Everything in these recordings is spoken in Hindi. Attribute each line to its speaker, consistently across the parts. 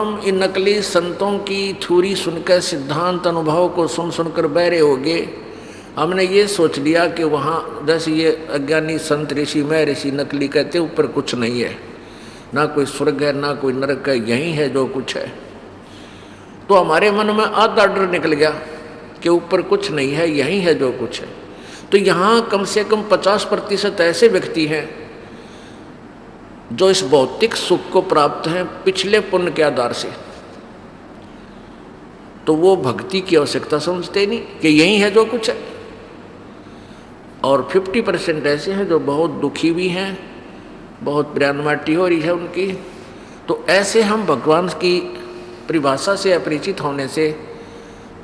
Speaker 1: हम इन नकली संतों की थ्योरी सुनकर, सिद्धांत अनुभव को सुन सुनकर बहरे हो गए। हमने ये सोच लिया कि वहाँ जैसे ये अज्ञानी संत ऋषि मैं ऋषि नकली कहते ऊपर कुछ नहीं है, ना कोई स्वर्ग है ना कोई नरक है, यही है जो कुछ है। तो हमारे मन में आधा डर निकल गया कि ऊपर कुछ नहीं है, यही है जो कुछ है। तो यहाँ कम से कम 50% ऐसे व्यक्ति हैं जो इस भौतिक सुख को प्राप्त हैं पिछले पुण्य के आधार से, तो वो भक्ति की आवश्यकता समझते नहीं कि यही है जो कुछ है। और 50% ऐसे हैं जो बहुत दुखी भी हैं, बहुत प्राणमाटी हो रही है उनकी। तो ऐसे हम भगवान की परिभाषा से अपरिचित होने से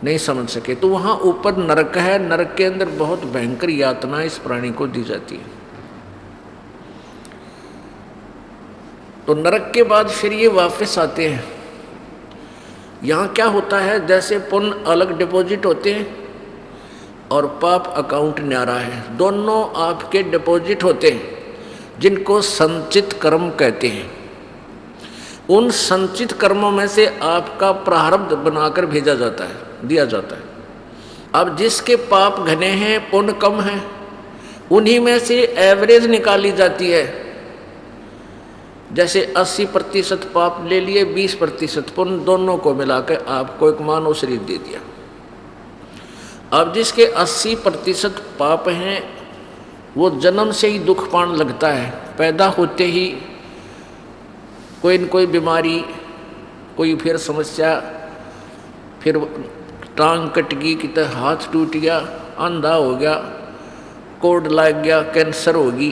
Speaker 1: नहीं समझ सके। तो वहाँ ऊपर नरक है, नरक के अंदर बहुत भयंकर यातना इस प्राणी को दी जाती है। तो नरक के बाद फिर ये वापस आते हैं। यहाँ क्या होता है, जैसे पुण्य अलग डिपॉजिट होते हैं और पाप अकाउंट न्यारा है, दोनों आपके डिपॉजिट होते हैं जिनको संचित कर्म कहते हैं। उन संचित कर्मों में से आपका प्रारब्ध बनाकर भेजा जाता है, दिया जाता है। अब जिसके पाप घने हैं पुण्य कम है, उन्हीं में से एवरेज निकाली जाती है। जैसे 80% पाप ले लिए, 20% पुण्य, दोनों को मिलाकर आपको एक मानव शरीर दे दिया। अब जिसके 80% पाप हैं वो जन्म से ही दुख पान लगता है। पैदा होते ही कोई न कोई बीमारी, कोई फिर समस्या, फिर टांग कट गई, कितना हाथ टूट गया, अंधा हो गया, कोढ़ लग गया, कैंसर होगी।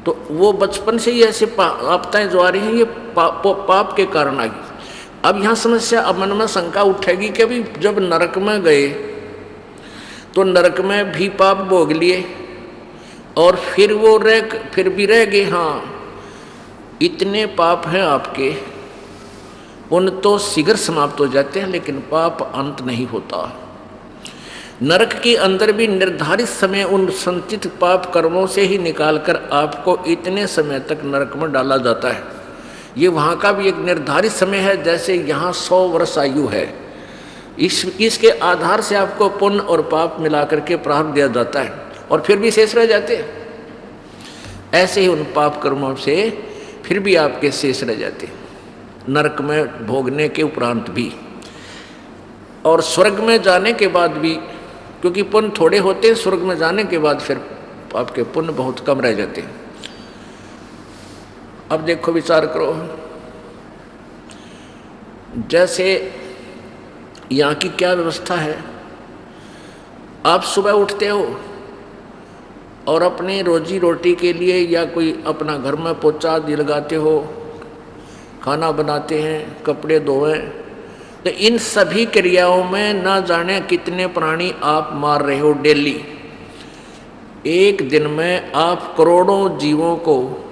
Speaker 1: तो वो बचपन से ही ऐसे आपदाएं जो आ रही हैं ये पाप के कारण आ गई। अब यहाँ समस्या, अब मन में शंका उठेगी कि अभी जब नरक में गए तो नरक में भी पाप भोग लिए और फिर वो फिर भी रह गए। हाँ, इतने पाप हैं आपके, उन तो शीघ्र समाप्त हो जाते हैं, लेकिन पाप अंत नहीं होता। नरक के अंदर भी निर्धारित समय उन संचित पाप कर्मों से ही निकालकर आपको इतने समय तक नरक में डाला जाता है। ये वहाँ का भी एक निर्धारित समय है, जैसे यहाँ 100 वर्ष आयु है। इसके आधार से आपको पुण्य और पाप मिलाकर के प्राप्त दिया जाता है और फिर भी शेष रह जाते हैं। ऐसे ही उन पाप कर्मों से फिर भी आपके शेष रह जाते हैं नरक में भोगने के उपरांत भी। और स्वर्ग में जाने के बाद भी, क्योंकि पुण्य थोड़े होते हैं, स्वर्ग में जाने के बाद फिर आपके पुण्य बहुत कम रह जाते हैं। अब देखो, विचार करो, जैसे यहाँ की क्या व्यवस्था है। आप सुबह उठते हो और अपनी रोजी रोटी के लिए या कोई अपना घर में पोछा आदि लगाते हो, खाना बनाते हैं, कपड़े धोएं, तो इन सभी क्रियाओं में ना जाने कितने प्राणी आप मार रहे हो डेली। एक दिन में आप करोड़ों जीवों को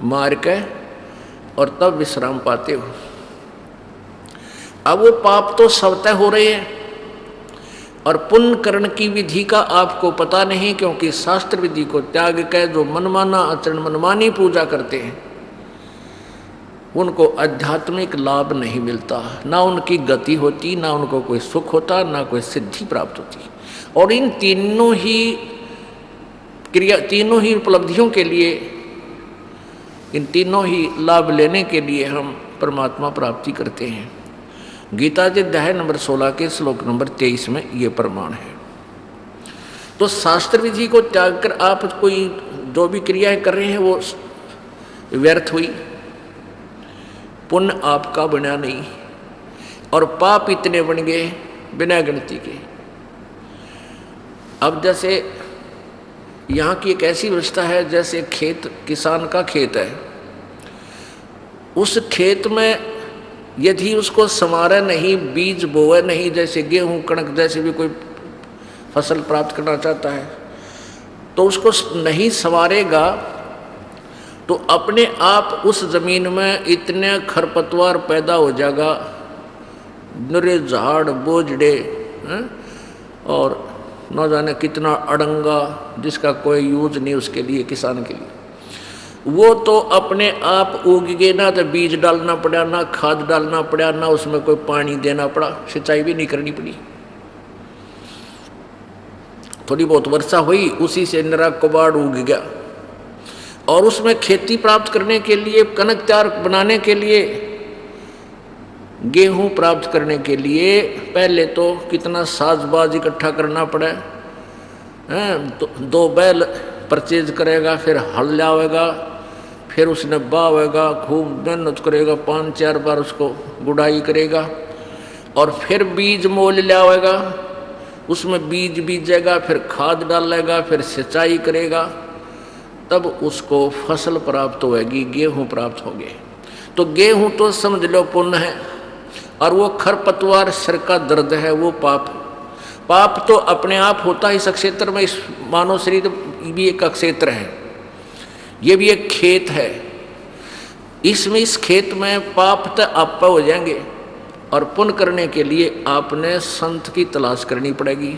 Speaker 1: मार के और तब विश्राम पाते हो। अब वो पाप तो स्वतः हो रहे हैं और पुण्य करण की विधि का आपको पता नहीं, क्योंकि शास्त्र विधि को त्याग कर जो मनमाना आचरण, मनमानी पूजा करते हैं, उनको आध्यात्मिक लाभ नहीं मिलता, ना उनकी गति होती, ना उनको कोई सुख होता, ना कोई सिद्धि प्राप्त होती। और इन तीनों ही उपलब्धियों के लिए, इन तीनों ही लाभ लेने के लिए हम परमात्मा प्राप्ति करते हैं। गीता जी अध्याय नंबर 16 के श्लोक नंबर 23 में ये प्रमाण है। तो शास्त्र विधि को त्याग कर आप कोई जो भी क्रियाएं कर रहे हैं वो व्यर्थ हुई, पुण्य आपका बना नहीं और पाप इतने बन गए बिना गिनती के। अब जैसे यहाँ की एक ऐसी व्यवस्था है, जैसे खेत, किसान का खेत है, उस खेत में यदि उसको संवारे नहीं, बीज बोए नहीं, जैसे गेहूं कणक जैसे भी कोई फसल प्राप्त करना चाहता है तो उसको नहीं संवारेगा तो अपने आप उस जमीन में इतने खरपतवार पैदा हो जाएगा, नरे झाड़ बोझड़े और न जाने कितना अड़ंगा, जिसका कोई यूज नहीं उसके लिए, किसान के लिए। वो तो अपने आप उग गए, ना तो बीज डालना पड़ा, ना खाद डालना पड़ा, ना उसमें कोई पानी देना पड़ा, सिंचाई भी नहीं करनी पड़ी। थोड़ी बहुत वर्षा हुई, उसी से नरा कबाड़ उग गया। और उसमें खेती प्राप्त करने के लिए, कनक तैयार बनाने के लिए, गेहूं प्राप्त करने के लिए पहले तो कितना साजबाज इकट्ठा करना पड़ा है। दो बैल परचेज करेगा, फिर हल लावेगा, फिर उसने बावेगा, खूब मेहनत करेगा, 5-4 बार उसको गुड़ाई करेगा, और फिर बीज मोल लावेगा, उसमें बीज बीजेगा, फिर खाद डालेगा, फिर सिंचाई करेगा, तब उसको फसल प्राप्त होगी, गेहूं प्राप्त होगे। तो गेहूं तो समझ लो पुण्य है, और वो खरपतवार सिर का दर्द है, वो पाप। पाप तो अपने आप होता ही इस क्षेत्र में। इस मानव शरीर भी एक क्षेत्र है, ये भी एक खेत है। इसमें इस खेत में पाप तो आप हो जाएंगे, और पुण्य करने के लिए आपने संत की तलाश करनी पड़ेगी,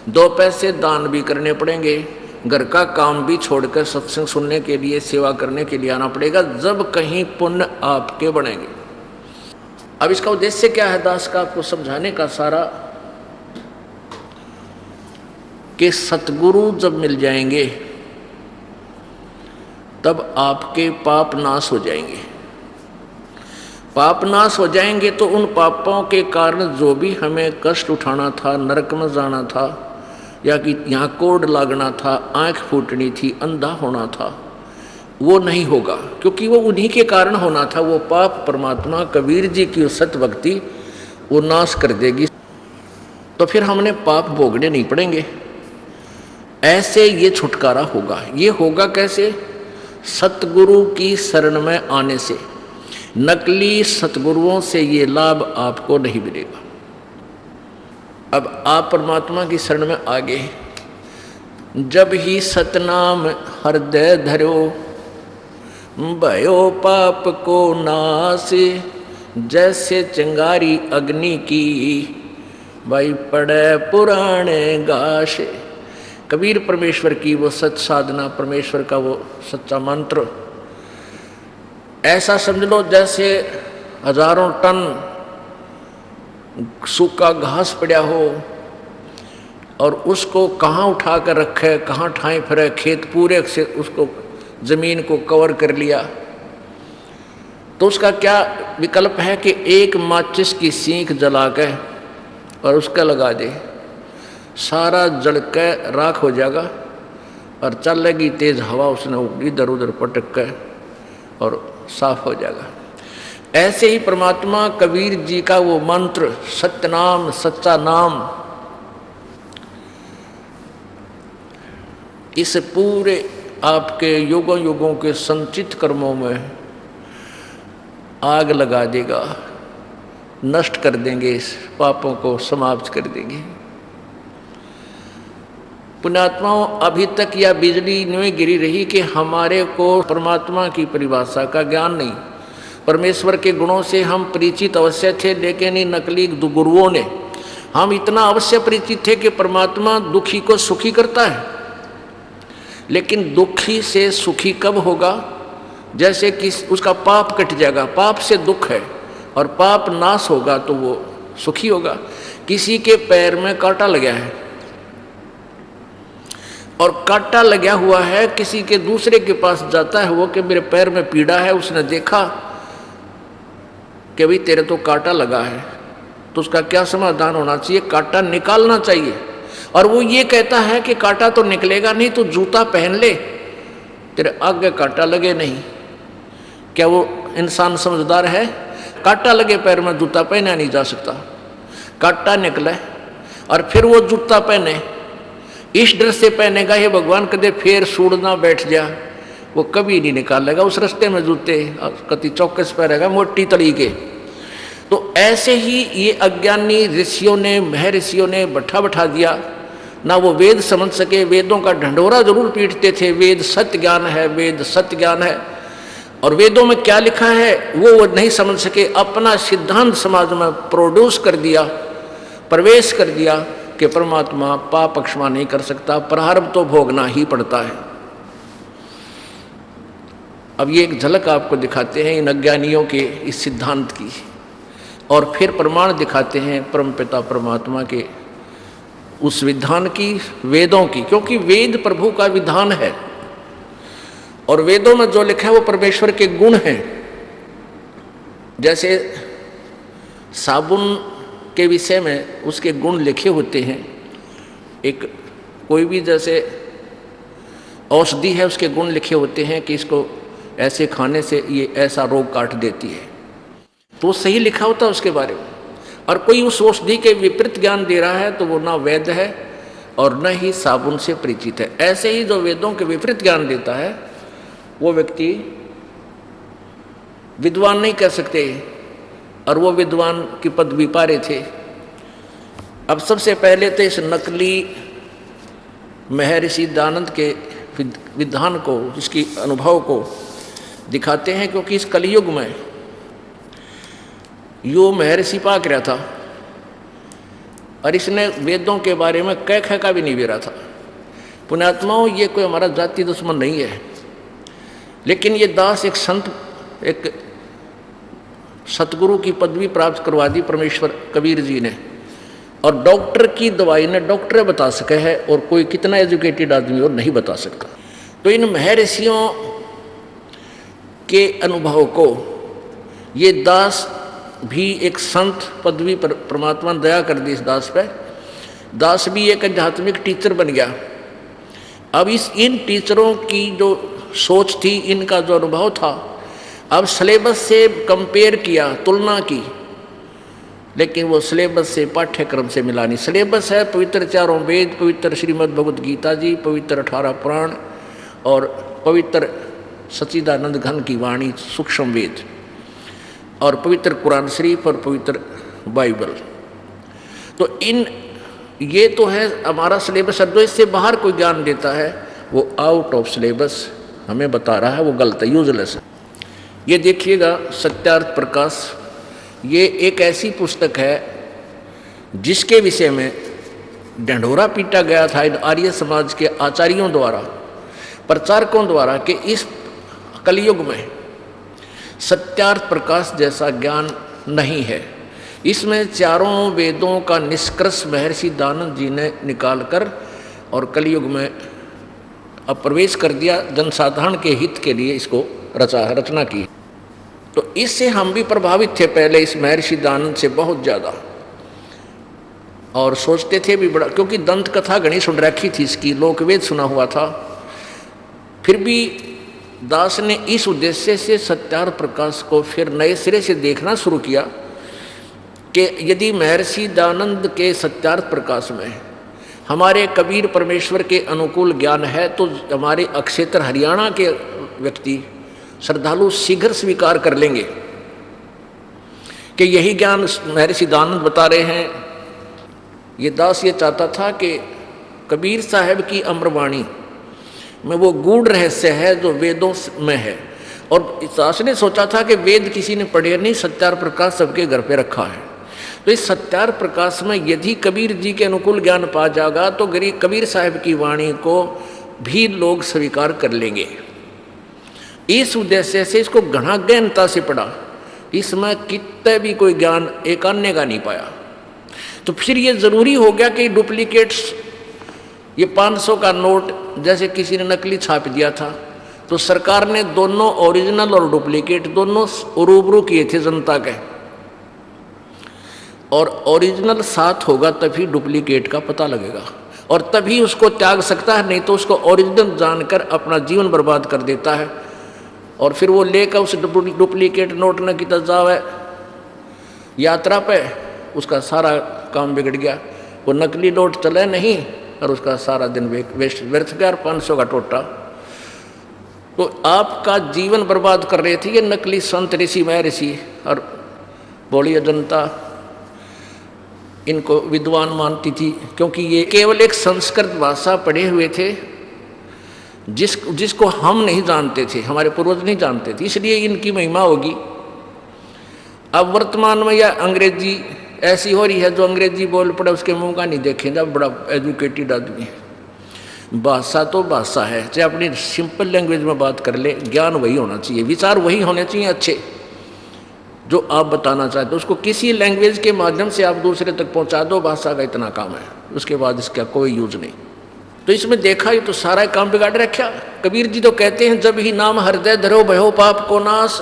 Speaker 1: 2 पैसे दान भी करने पड़ेंगे, घर का काम भी छोड़कर सत्संग सुनने के लिए, सेवा करने के लिए आना पड़ेगा, जब कहीं पुण्य आपके बनेंगे। अब इसका उद्देश्य क्या है दास का, आपको समझाने का सारा, कि सतगुरु जब मिल जाएंगे तब आपके पाप नाश हो जाएंगे। पाप नाश हो जाएंगे तो उन पापों के कारण जो भी हमें कष्ट उठाना था, नरक में जाना था, या कि यहाँ कोड लागना था, आंख फूटनी थी, अंधा होना था, वो नहीं होगा, क्योंकि वो उन्हीं के कारण होना था। वो पाप परमात्मा कबीर जी की सत्य भक्ति वो नाश कर देगी, तो फिर हमने पाप भोगने नहीं पड़ेंगे। ऐसे ये छुटकारा होगा। ये होगा कैसे? सतगुरु की शरण में आने से। नकली सतगुरुओं से ये लाभ आपको नहीं मिलेगा। अब आप परमात्मा की शरण में आ गए, जब ही सतनाम हृदय धरो, भयो पाप को नाश, जैसे चिंगारी अग्नि की, भाई पड़े पुराने गाश। कबीर परमेश्वर की वो सच साधना, परमेश्वर का वो सच्चा मंत्र, ऐसा समझ लो जैसे हजारों टन सूखा घास पड़ा हो, और उसको कहाँ उठा कर रखे, कहाँ ठाए फिरे, खेत पूरे से उसको जमीन को कवर कर लिया, तो उसका क्या विकल्प है कि एक माचिस की सीख जला के और उसका लगा दे, सारा जल के राख हो जाएगा, और चलेगी तेज हवा, उसने इधर उधर पटक के और साफ हो जाएगा। ऐसे ही परमात्मा कबीर जी का वो मंत्र, सत्य नाम, सच्चा नाम, इस पूरे आपके युगों युगों के संचित कर्मों में आग लगा देगा, नष्ट कर देंगे, इस पापों को समाप्त कर देंगे। पुण्यात्माओं, अभी तक यह बिजली नहीं गिरी रही कि हमारे को परमात्मा की परिभाषा का ज्ञान नहीं। परमेश्वर के गुणों से हम परिचित अवश्य थे, लेकिन इन नकली गुरुओं ने हम इतना अवश्य परिचित थे कि परमात्मा दुखी को सुखी करता है, लेकिन दुखी से सुखी कब होगा? जैसे कि उसका पाप कट जाएगा, पाप से दुख है, और पाप नाश होगा तो वो सुखी होगा। किसी के पैर में कांटा लगा है, और कांटा लगा हुआ है, किसी के दूसरे के पास जाता है वो कि मेरे पैर में पीड़ा है, उसने देखा कि भाई तेरे तो कांटा लगा है, तो उसका क्या समाधान होना चाहिए? कांटा निकालना चाहिए। और वो ये कहता है कि कांटा तो निकलेगा नहीं, तो जूता पहन ले, तेरे आगे कांटा लगे नहीं। क्या वो इंसान समझदार है? कांटा लगे पैर में जूता पहना नहीं जा सकता, कांटा निकले और फिर वो जूता पहने, इस डर से पहनेगा ये भगवान कदे फिर सूड़ ना बैठ जा, वो कभी नहीं निकालेगा उस रास्ते में जूते, कति चौकस पहनेगा मोटी तरीके। तो ऐसे ही ये अज्ञानी ऋषियों ने, महर्षियों ने बैठा दिया ना, वो वेद समझ सके। वेदों का ढंढोरा जरूर पीटते थे, वेद सत्य ज्ञान है, वेद सत्य ज्ञान है, और वेदों में क्या लिखा है वो नहीं समझ सके। अपना सिद्धांत समाज में प्रोड्यूस कर दिया, प्रवेश कर दिया कि परमात्मा पाप क्षमा नहीं कर सकता, प्रारब्ध तो भोगना ही पड़ता है। अब ये एक झलक आपको दिखाते हैं इन अज्ञानियों के इस सिद्धांत की, और फिर प्रमाण दिखाते हैं परमपिता परमात्मा के उस विधान की, वेदों की, क्योंकि वेद प्रभु का विधान है और वेदों में जो लिखा है वो परमेश्वर के गुण हैं। जैसे साबुन के विषय में उसके गुण लिखे होते हैं, एक कोई भी जैसे औषधि है उसके गुण लिखे होते हैं कि इसको ऐसे खाने से ये ऐसा रोग काट देती है, तो सही लिखा होता है उसके बारे में। और कोई उस औषधि के विपरीत ज्ञान दे रहा है तो वो ना वेद है और न ही साबुन से परिचित है। ऐसे ही जो वेदों के विपरीत ज्ञान देता है वो व्यक्ति विद्वान नहीं कह सकते, और वो विद्वान की पदवी पा रहे थे। अब सबसे पहले तो इस नकली महर्षि दयानंद के विधान को, इसकी अनुभव को दिखाते हैं, क्योंकि इस कलयुग में यो महर्षि पाक रहा था और इसने वेदों के बारे में कह खा का भी नहीं बेरा था। पुण्यात्माओं, ये कोई हमारा जाति दुश्मन नहीं है, लेकिन ये दास एक संत, एक सतगुरु की पदवी प्राप्त करवा दी परमेश्वर कबीर जी ने, और डॉक्टर की दवाई ने डॉक्टर बता सके है और कोई कितना एजुकेटेड आदमी और नहीं बता सकता। तो इन महर्षियों के अनुभव को ये दास भी एक संत पदवी पर परमात्मा ने दया कर दी इस दास पे। दास भी एक आध्यात्मिक टीचर बन गया। अब इन टीचरों की जो सोच थी, इनका जो अनुभव था, अब सिलेबस से कंपेयर किया, तुलना की, लेकिन वो सिलेबस से, पाठ्यक्रम से मिला नहीं। सिलेबस है पवित्र चारों वेद, पवित्र श्रीमद् भगवत गीता जी, पवित्र 18 पुराण और पवित्र सच्चिदानंद घन की वाणी सूक्ष्म वेद, और पवित्र कुरान शरीफ और पवित्र बाइबल। तो ये तो है हमारा सिलेबस। जो इससे बाहर कोई ज्ञान देता है वो आउट ऑफ सिलेबस हमें बता रहा है, वो गलत है, यूजलेस है। ये देखिएगा सत्यार्थ प्रकाश, ये एक ऐसी पुस्तक है जिसके विषय में ढंढोरा पीटा गया था इन आर्य समाज के आचार्यों द्वारा, प्रचारकों द्वारा, कि इस कलयुग में सत्यार्थ प्रकाश जैसा ज्ञान नहीं है। इसमें चारों वेदों का निष्कर्ष महर्षि दयानंद जी ने निकालकर और कलयुग में अब प्रवेश कर दिया, जनसाधारण के हित के लिए इसको रचना की। तो इससे हम भी प्रभावित थे पहले इस महर्षि दयानंद से बहुत ज़्यादा, और सोचते थे भी बड़ा, क्योंकि दंत कथा घनी सुन रखी थी इसकी, लोकवेद सुना हुआ था। फिर भी दास ने इस उद्देश्य से सत्यार्थ प्रकाश को फिर नए सिरे से देखना शुरू किया कि यदि महर्षि दयानंद के सत्यार्थ प्रकाश में हमारे कबीर परमेश्वर के अनुकूल ज्ञान है, तो हमारे अक्षेत्र हरियाणा के व्यक्ति श्रद्धालु शीघ्र स्वीकार कर लेंगे कि यही ज्ञान महर्षि दयानंद बता रहे हैं। ये दास ये चाहता था कि कबीर साहब की अमरवाणी में वो गूढ़ रहस्य है जो वेदों में है, और दास ने सोचा था कि वेद किसी ने पढ़े नहीं, सत्यार्थ प्रकाश सबके घर पे रखा है। तो इस सत्यार्थ प्रकाश में यदि कबीर जी के अनुकूल ज्ञान पा जाएगा तो कबीर साहब की वाणी को भी लोग स्वीकार कर लेंगे। इस उद्देश्य से इसको घना गहनता से पढ़ा, इसमें कितने भी कोई ज्ञान एक अन्य का नहीं पाया। तो फिर ये जरूरी हो गया कि डुप्लीकेट्स, ये 500 का नोट जैसे किसी ने नकली छाप दिया था, तो सरकार ने दोनों ओरिजिनल और डुप्लीकेट दोनों रूबरू किए थे जनता के, और ओरिजिनल साथ होगा तभी डुप्लीकेट का पता लगेगा, और तभी उसको त्याग सकता है, नहीं तो उसको ओरिजिनल जानकर अपना जीवन बर्बाद कर देता है। और फिर वो लेकर उस डुप्लीकेट नोट न की जावे यात्रा पे, उसका सारा काम बिगड़ गया। वो नकली नोट चले नहीं और उसका सारा दिन व्यर्थ गया, 500 का टोटा। तो आपका जीवन बर्बाद कर रहे थे ये नकली संत ऋषि महर्षि, और बोलिए जनता इनको विद्वान मानती थी, क्योंकि ये केवल एक संस्कृत भाषा पढ़े हुए थे जिसको हम नहीं जानते थे, हमारे पूर्वज नहीं जानते थे, इसलिए इनकी महिमा होगी। अब वर्तमान में यह अंग्रेजी ऐसी हो रही है, जो अंग्रेजी बोल पड़े उसके मुंह का नहीं देखें, जब बड़ा एजुकेटेड आदमी है। भाषा तो भाषा है, चाहे अपनी सिंपल लैंग्वेज में बात कर ले, ज्ञान वही होना चाहिए, विचार वही होने चाहिए अच्छे जो आप बताना चाहते हो। उसको किसी लैंग्वेज के माध्यम से आप दूसरे तक पहुंचा दो, भाषा का इतना काम है, उसके बाद इसका कोई यूज नहीं। तो इसमें देखा ही तो सारा काम बिगाड़ रखा। कबीर जी तो कहते हैं जब ही नाम हृदय धरो भयो पाप को नाश,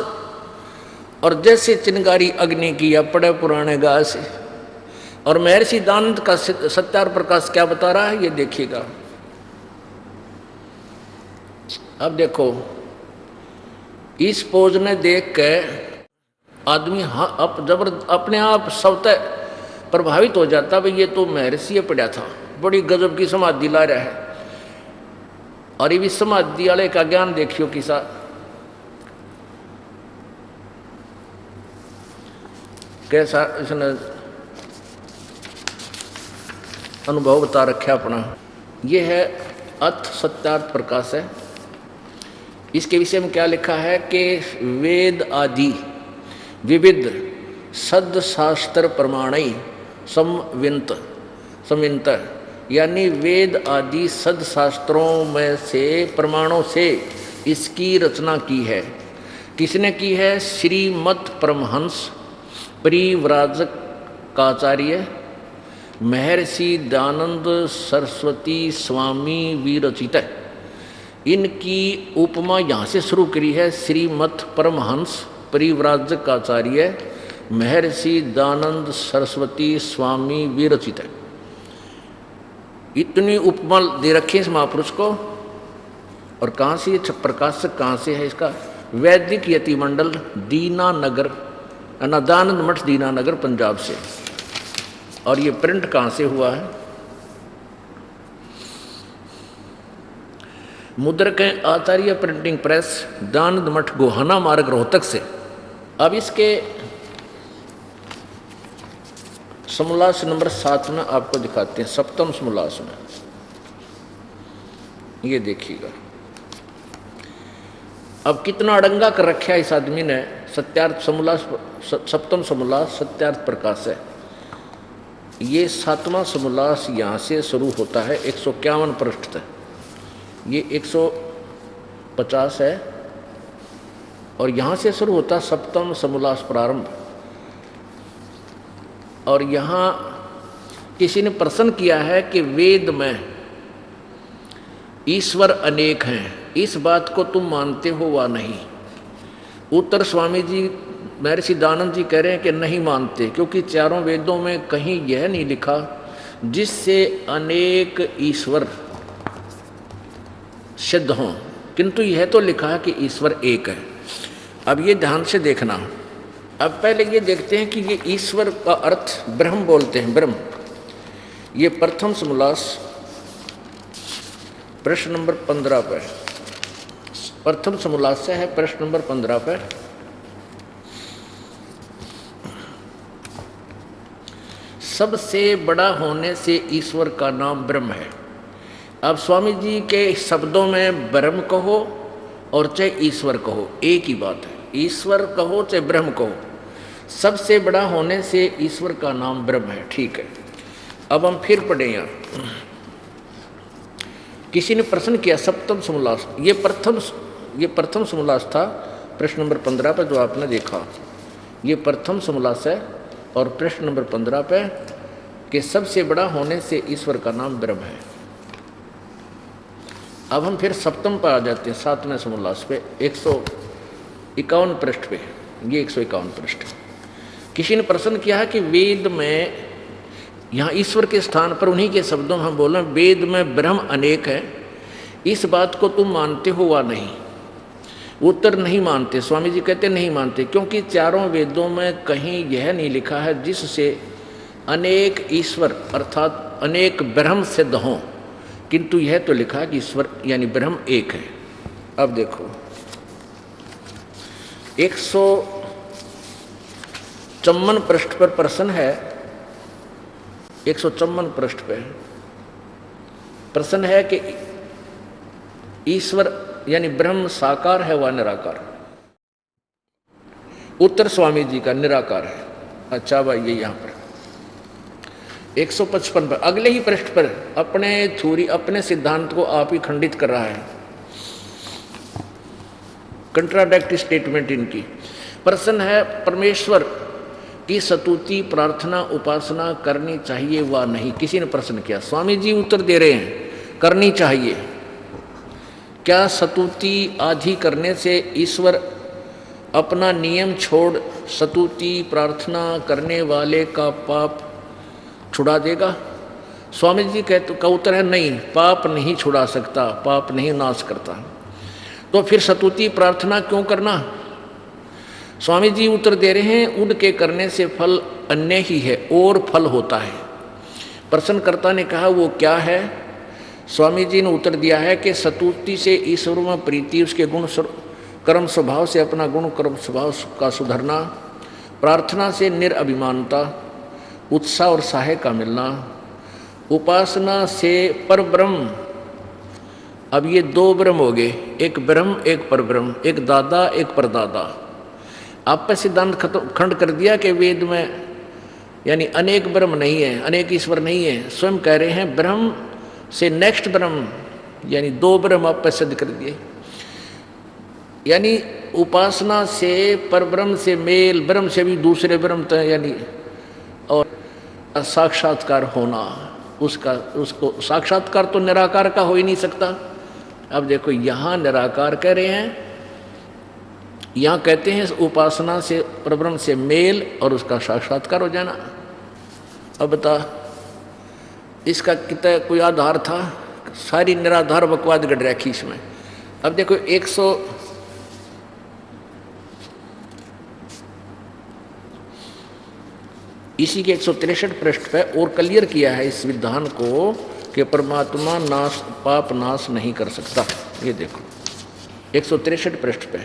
Speaker 1: और जैसे चिंगारी अग्नि की या पड़े पुराने घास। और महर्षि दानंद का सत्यार प्रकाश क्या बता रहा है ये देखिएगा। अब देखो इस पोज ने देख के आदमी जबर अपने आप स्वतः प्रभावित हो जाता, भाई ये तो महर्षि पढ़ा था, बड़ी गजब की समाधि ला रहा है। और ये भी समाधि वाले का ज्ञान देखियो किसा, कैसा इसने अनुभव बता रखा अपना। ये है अथ सत्यार्थ प्रकाश है। इसके विषय में क्या लिखा है कि वेद आदि विविध सद शास्त्र प्रमाणई संविंत, यानी वेद आदि सद शास्त्रों में से प्रमाणों से इसकी रचना की है। किसने की है? श्रीमद् परमहंस परिव्राजकाचार्य महर्षि दयानंद सरस्वती स्वामी विरचित। इनकी उपमा यहाँ से शुरू करी है, श्रीमद् परमहंस परिव्राजकाचार्य महर्षि दयानंद सरस्वती स्वामी विरचित है। इतनी उपमा दे रखी है इस महापुरुष को। और कहाँ से ये प्रकाशक कहाँ से है इसका? वैदिक यति मंडल दीनानगर, दयानंद मठ दीनानगर पंजाब से। और ये प्रिंट कहाँ से हुआ है? मुद्रक आचार्य प्रिंटिंग प्रेस, दयानंद मठ गोहाना मार्ग रोहतक से। अब इसके समोल्लास नंबर 7 में आपको दिखाते हैं, सप्तम समोल्लास में। ये देखिएगा अब कितना अड़ंगा कर रखा है इस आदमी ने। सत्यार्थ समोल्लास, सप्तम समोल्लास सत्यार्थ प्रकाश है। ये 7वां समोल्लास यहाँ से शुरू होता है 151 पृष्ठ तक, ये 150 है। और यहाँ से शुरू होता सप्तम समोल्लास प्रारंभ। और यहाँ किसी ने प्रश्न किया है कि वेद में ईश्वर अनेक हैं, इस बात को तुम मानते हो वा नहीं? उत्तर स्वामी जी महर्षि दयानंद जी कह रहे हैं कि नहीं मानते, क्योंकि चारों वेदों में कहीं यह नहीं लिखा जिससे अनेक ईश्वर सिद्ध हों, किंतु यह तो लिखा है कि ईश्वर एक है। अब ये ध्यान से देखना। अब पहले ये देखते हैं कि ये ईश्वर का अर्थ ब्रह्म बोलते हैं, ब्रह्म। ये प्रथम समोल्लास प्रश्न नंबर 15 पर, प्रथम समोल्लास से है प्रश्न नंबर 15 पर। सबसे बड़ा होने से ईश्वर का नाम ब्रह्म है। अब स्वामी जी के शब्दों में ब्रह्म कहो और चाहे ईश्वर कहो, एक ही बात है। ईश्वर कहो चाहे ब्रह्म कहो, सबसे बड़ा होने से ईश्वर का नाम ब्रह्म है, ठीक है। अब हम फिर पढ़े यहाँ। किसी ने प्रश्न किया सप्तम समोल्लास, ये प्रथम समोल्लास था प्रश्न नंबर 15 पर जो आपने देखा। ये प्रथम समोल्लास है और प्रश्न नंबर 15 पे कि सबसे बड़ा होने से ईश्वर का नाम ब्रह्म है। अब हम फिर सप्तम पर आ जाते हैं, 7वें समोल्लास पे 151 पृष्ठ पे। ये 151 पृष्ठ। किसी ने प्रश्न किया है कि वेद में, यहाँ ईश्वर के स्थान पर उन्हीं के शब्दों में हम बोल रहे हैं, वेद में ब्रह्म अनेक है, इस बात को तुम मानते हो वा नहीं? उत्तर नहीं मानते। स्वामी जी कहते नहीं मानते, क्योंकि चारों वेदों में कहीं यह नहीं लिखा है जिससे अनेक ईश्वर अर्थात अनेक ब्रह्म सिद्ध हों, किंतु यह तो लिखा है कि ईश्वर यानी ब्रह्म एक है। अब देखो 154 पृष्ठ पर प्रश्न है, 154 पृष्ठ पर प्रश्न है कि ईश्वर यानी ब्रह्म साकार है व निराकार? उत्तर स्वामी जी का निराकार है। अच्छा भाई, ये यहाँ पर 155 पर अगले ही पृष्ठ पर अपने थ्योरी अपने सिद्धांत को आप ही खंडित कर रहा है। कंट्राडिक्टरी स्टेटमेंट इनकी। प्रश्न है परमेश्वर की स्तुति प्रार्थना उपासना करनी चाहिए व नहीं। किसी ने प्रश्न किया, स्वामी जी उत्तर दे रहे हैं करनी चाहिए। क्या स्तुति आदि करने से ईश्वर अपना नियम छोड़ स्तुति प्रार्थना करने वाले का पाप छुड़ा देगा? स्वामी जी का उत्तर है नहीं, पाप नहीं छुड़ा सकता, पाप नहीं नाश करता। तो फिर स्तुति प्रार्थना क्यों करना? स्वामी जी उत्तर दे रहे हैं उनके करने से फल अन्य ही है और फल होता है। प्रश्नकर्ता ने कहा वो क्या है? स्वामी जी ने उत्तर दिया है कि स्तुति से ईश्वर में प्रीति, उसके गुण कर्म स्वभाव से अपना गुण कर्म स्वभाव का सुधरना, प्रार्थना से निरअभिमानता, उत्साह और सहाय का मिलना, उपासना से परब्रह्म। अब ये दो ब्रह्म हो गए, एक ब्रह्म एक परब्रह्म, एक दादा एक परदादा। आप पे सिद्धांत खंड कर दिया कि वेद में यानी अनेक ब्रह्म नहीं है, अनेक ईश्वर नहीं है। स्वयं कह रहे हैं ब्रह्म से नेक्स्ट ब्रह्म, यानी दो ब्रह्म आप पे सिद्ध कर दिए। यानी उपासना से परब्रह्म से मेल, ब्रह्म से भी दूसरे ब्रह्म तक, यानी और साक्षात्कार होना उसको साक्षात्कार तो निराकार का हो ही नहीं सकता। अब देखो यहाँ निराकार कह रहे हैं, यहाँ कहते हैं उपासना से परब्रह्म से मेल और उसका साक्षात्कार हो जाना। अब बता इसका कितना कोई आधार था? सारी निराधार बकवाद गढ़ रखी इसमें। अब देखो इसी के 163 पृष्ठ पे और क्लियर किया है इस विधान को कि परमात्मा पाप नाश नहीं कर सकता। ये देखो 163 पृष्ठ पे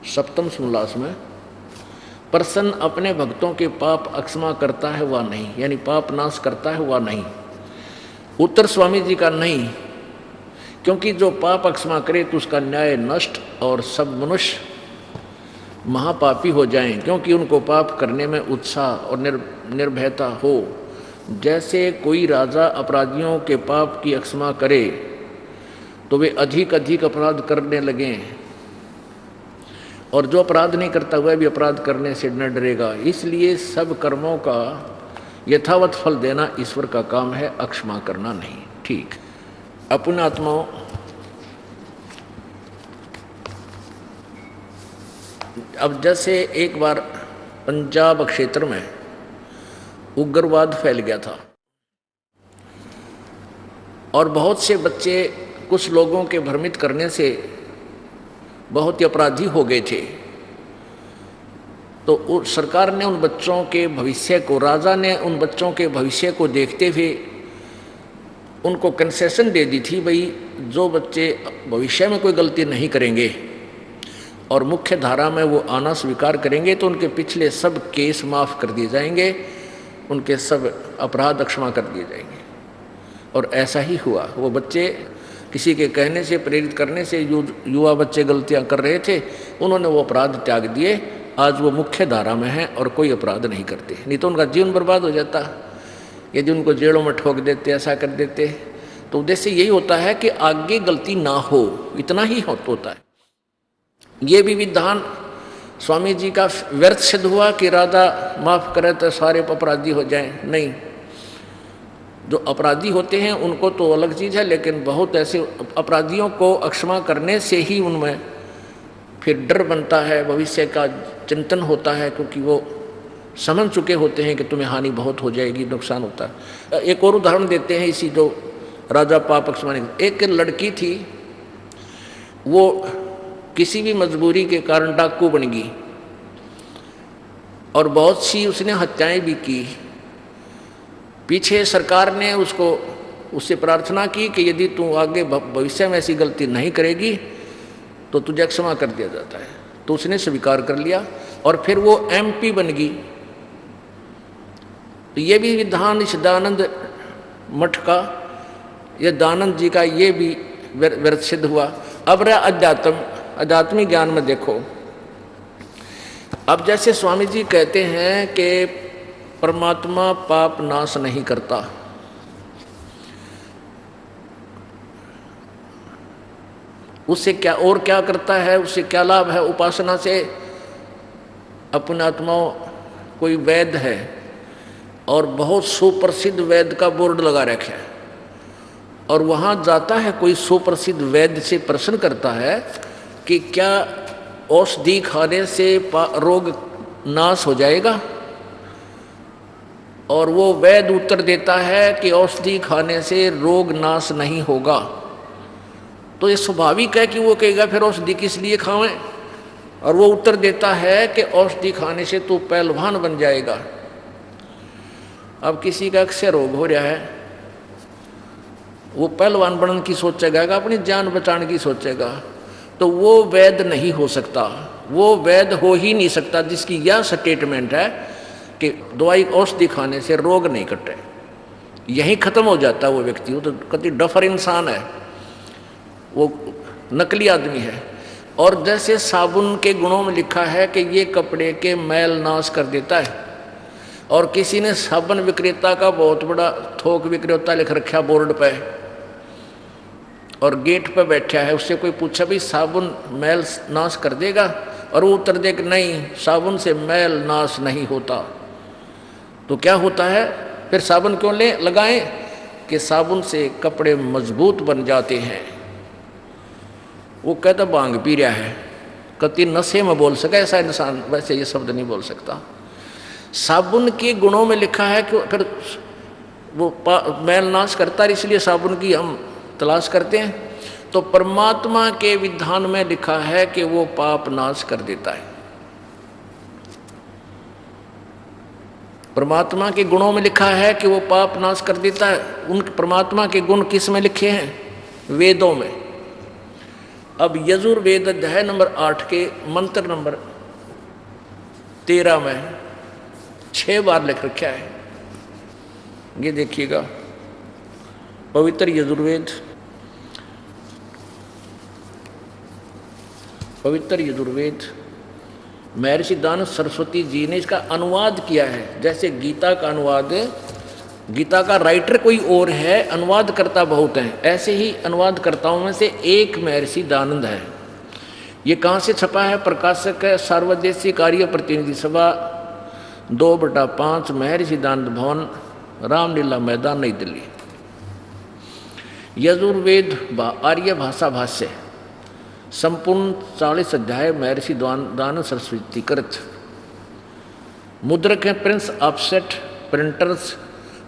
Speaker 1: सप्तम समोल्लास में, प्रसन्न अपने भक्तों के पाप अक्षमा करता है व नहीं, यानी पाप नाश करता है व नहीं। उत्तर स्वामी जी का नहीं, क्योंकि जो पाप अक्षमा करे तो उसका न्याय नष्ट और सब मनुष्य महापापी हो जाएं, क्योंकि उनको पाप करने में उत्साह और निर्भयता हो। जैसे कोई राजा अपराधियों के पाप की अक्षमा करे तो वे अधिक अधिक अपराध करने लगें, और जो अपराध नहीं करता वह भी अपराध करने से न डरेगा। इसलिए सब कर्मों का यथावत फल देना ईश्वर का काम है, अक्षमा करना नहीं। ठीक। अपने आत्माओं, अब जैसे एक बार पंजाब क्षेत्र में उग्रवाद फैल गया था और बहुत से बच्चे कुछ लोगों के भ्रमित करने से बहुत ही अपराधी हो गए थे। तो सरकार ने उन बच्चों के भविष्य को, राजा ने उन बच्चों के भविष्य को देखते हुए उनको कंसेशन दे दी थी, भाई जो बच्चे भविष्य में कोई गलती नहीं करेंगे और मुख्य धारा में वो आना स्वीकार करेंगे तो उनके पिछले सब केस माफ़ कर दिए जाएंगे, उनके सब अपराध क्षमा कर दिए जाएंगे। और ऐसा ही हुआ। वो बच्चे किसी के कहने से, प्रेरित करने से, युवा बच्चे गलतियां कर रहे थे, उन्होंने वो अपराध त्याग दिए। आज वो मुख्य धारा में हैं और कोई अपराध नहीं करते, नहीं तो उनका जीवन बर्बाद हो जाता यदि उनको जेलों में ठोक देते, ऐसा कर देते। तो उद्देश्य यही होता है कि आगे गलती ना हो, इतना ही होता है। ये भी विधान स्वामी जी का व्यर्थ सिद्ध हुआ कि राजा माफ़ करे तो सारे अपराधी हो जाएं। नहीं, जो अपराधी होते हैं उनको तो अलग चीज़ है, लेकिन बहुत ऐसे अपराधियों को अक्षमा करने से ही उनमें फिर डर बनता है, भविष्य का चिंतन होता है, क्योंकि वो समझ चुके होते हैं कि तुम्हें हानि बहुत हो जाएगी, नुकसान होता है। एक और उदाहरण देते हैं इसी जो राजा पाप अक्षमा। एक लड़की थी, वो किसी भी मजबूरी के कारण डाकू बन गई और बहुत सी उसने हत्याएं भी की। पीछे सरकार ने उससे प्रार्थना की कि यदि तू आगे भविष्य में ऐसी गलती नहीं करेगी तो तुझे क्षमा कर दिया जाता है। तो उसने स्वीकार कर लिया और फिर वो MP बन गई। तो ये भी विधान इस दयानंद मठ का, ये दयानंद जी का, ये भी व्यर्थ सिद्ध हुआ। अब रहा आध्यात्मिक ज्ञान में देखो, अब जैसे स्वामी जी कहते हैं कि परमात्मा पाप नाश नहीं करता, उससे क्या और क्या करता है, उससे क्या लाभ है? उपासना से अपने आत्माओं, कोई वैद्य है और बहुत सुप्रसिद्ध वैद्य का बोर्ड लगा रखा है, और वहाँ जाता है कोई सुप्रसिद्ध वैद्य से प्रश्न करता है कि क्या औषधि खाने से रोग नाश हो जाएगा? और वो वैद्य उत्तर देता है कि औषधि खाने से रोग नाश नहीं होगा। तो ये स्वाभाविक है कि वो कहेगा फिर औषधि किस लिए खावें? और वो उत्तर देता है कि औषधि खाने से तू पहलवान बन जाएगा। अब किसी का अक्सर रोग हो रहा है, वो पहलवान बनने की सोचेगा, अपनी जान बचाने की सोचेगा, तो वो वैद्य नहीं हो सकता, वो वैद्य हो ही नहीं सकता जिसकी यह स्टेटमेंट है कि दवाई औषधि खाने से रोग नहीं कटे। यही खत्म हो जाता है वो व्यक्ति। वो तो कति डफर इंसान है, वो नकली आदमी है। और जैसे साबुन के गुणों में लिखा है कि ये कपड़े के मैल नाश कर देता है, और किसी ने साबुन विक्रेता का बहुत बड़ा थोक विक्रेता लिख रखा बोर्ड पे, और गेट पे बैठा है, उससे कोई पूछा भी साबुन मैल नाश कर देगा, और वो उत्तर दे कि नहीं, साबुन से मैल नाश नहीं होता। तो क्या होता है फिर? साबुन क्यों लगाएं? कि साबुन से कपड़े मजबूत बन जाते हैं। वो कहता भांग पी रहा है, कति नशे में बोल सका ऐसा इंसान वैसे ये शब्द नहीं बोल सकता। साबुन के गुणों में लिखा है कि फिर वो मैल नाश करता है, इसलिए साबुन की हम तलाश करते हैं। तो परमात्मा के विधान में लिखा है कि वो पाप नाश कर देता है। परमात्मा के गुणों में लिखा है कि वो पाप नाश कर देता है। उन परमात्मा के गुण किस में लिखे हैं? वेदों में। अब यजुर्वेद अध्याय नंबर 8 के मंत्र नंबर 13 में 6 बार लिख रखा है। ये देखिएगा, पवित्र यजुर्वेद, पवित्र यजुर्वेद महर्षि दानव सरस्वती जी ने इसका अनुवाद किया है। जैसे गीता का अनुवाद, गीता का राइटर कोई और है, अनुवादकर्ता बहुत हैं, ऐसे ही अनुवादकर्ताओं में से एक महर्षि दानंद है। ये कहाँ से छपा है? प्रकाशक है सर्वदेशी कार्य प्रतिनिधि सभा 2/5 महर्षि दानंद भवन, रामलीला मैदान, नई दिल्ली। यजुर्वेद आर्य भाषा भाष्य संपूर्ण 40 अध्याय महर्षि दानंद सरस्वती कृत। मुद्रक है Prince offset printers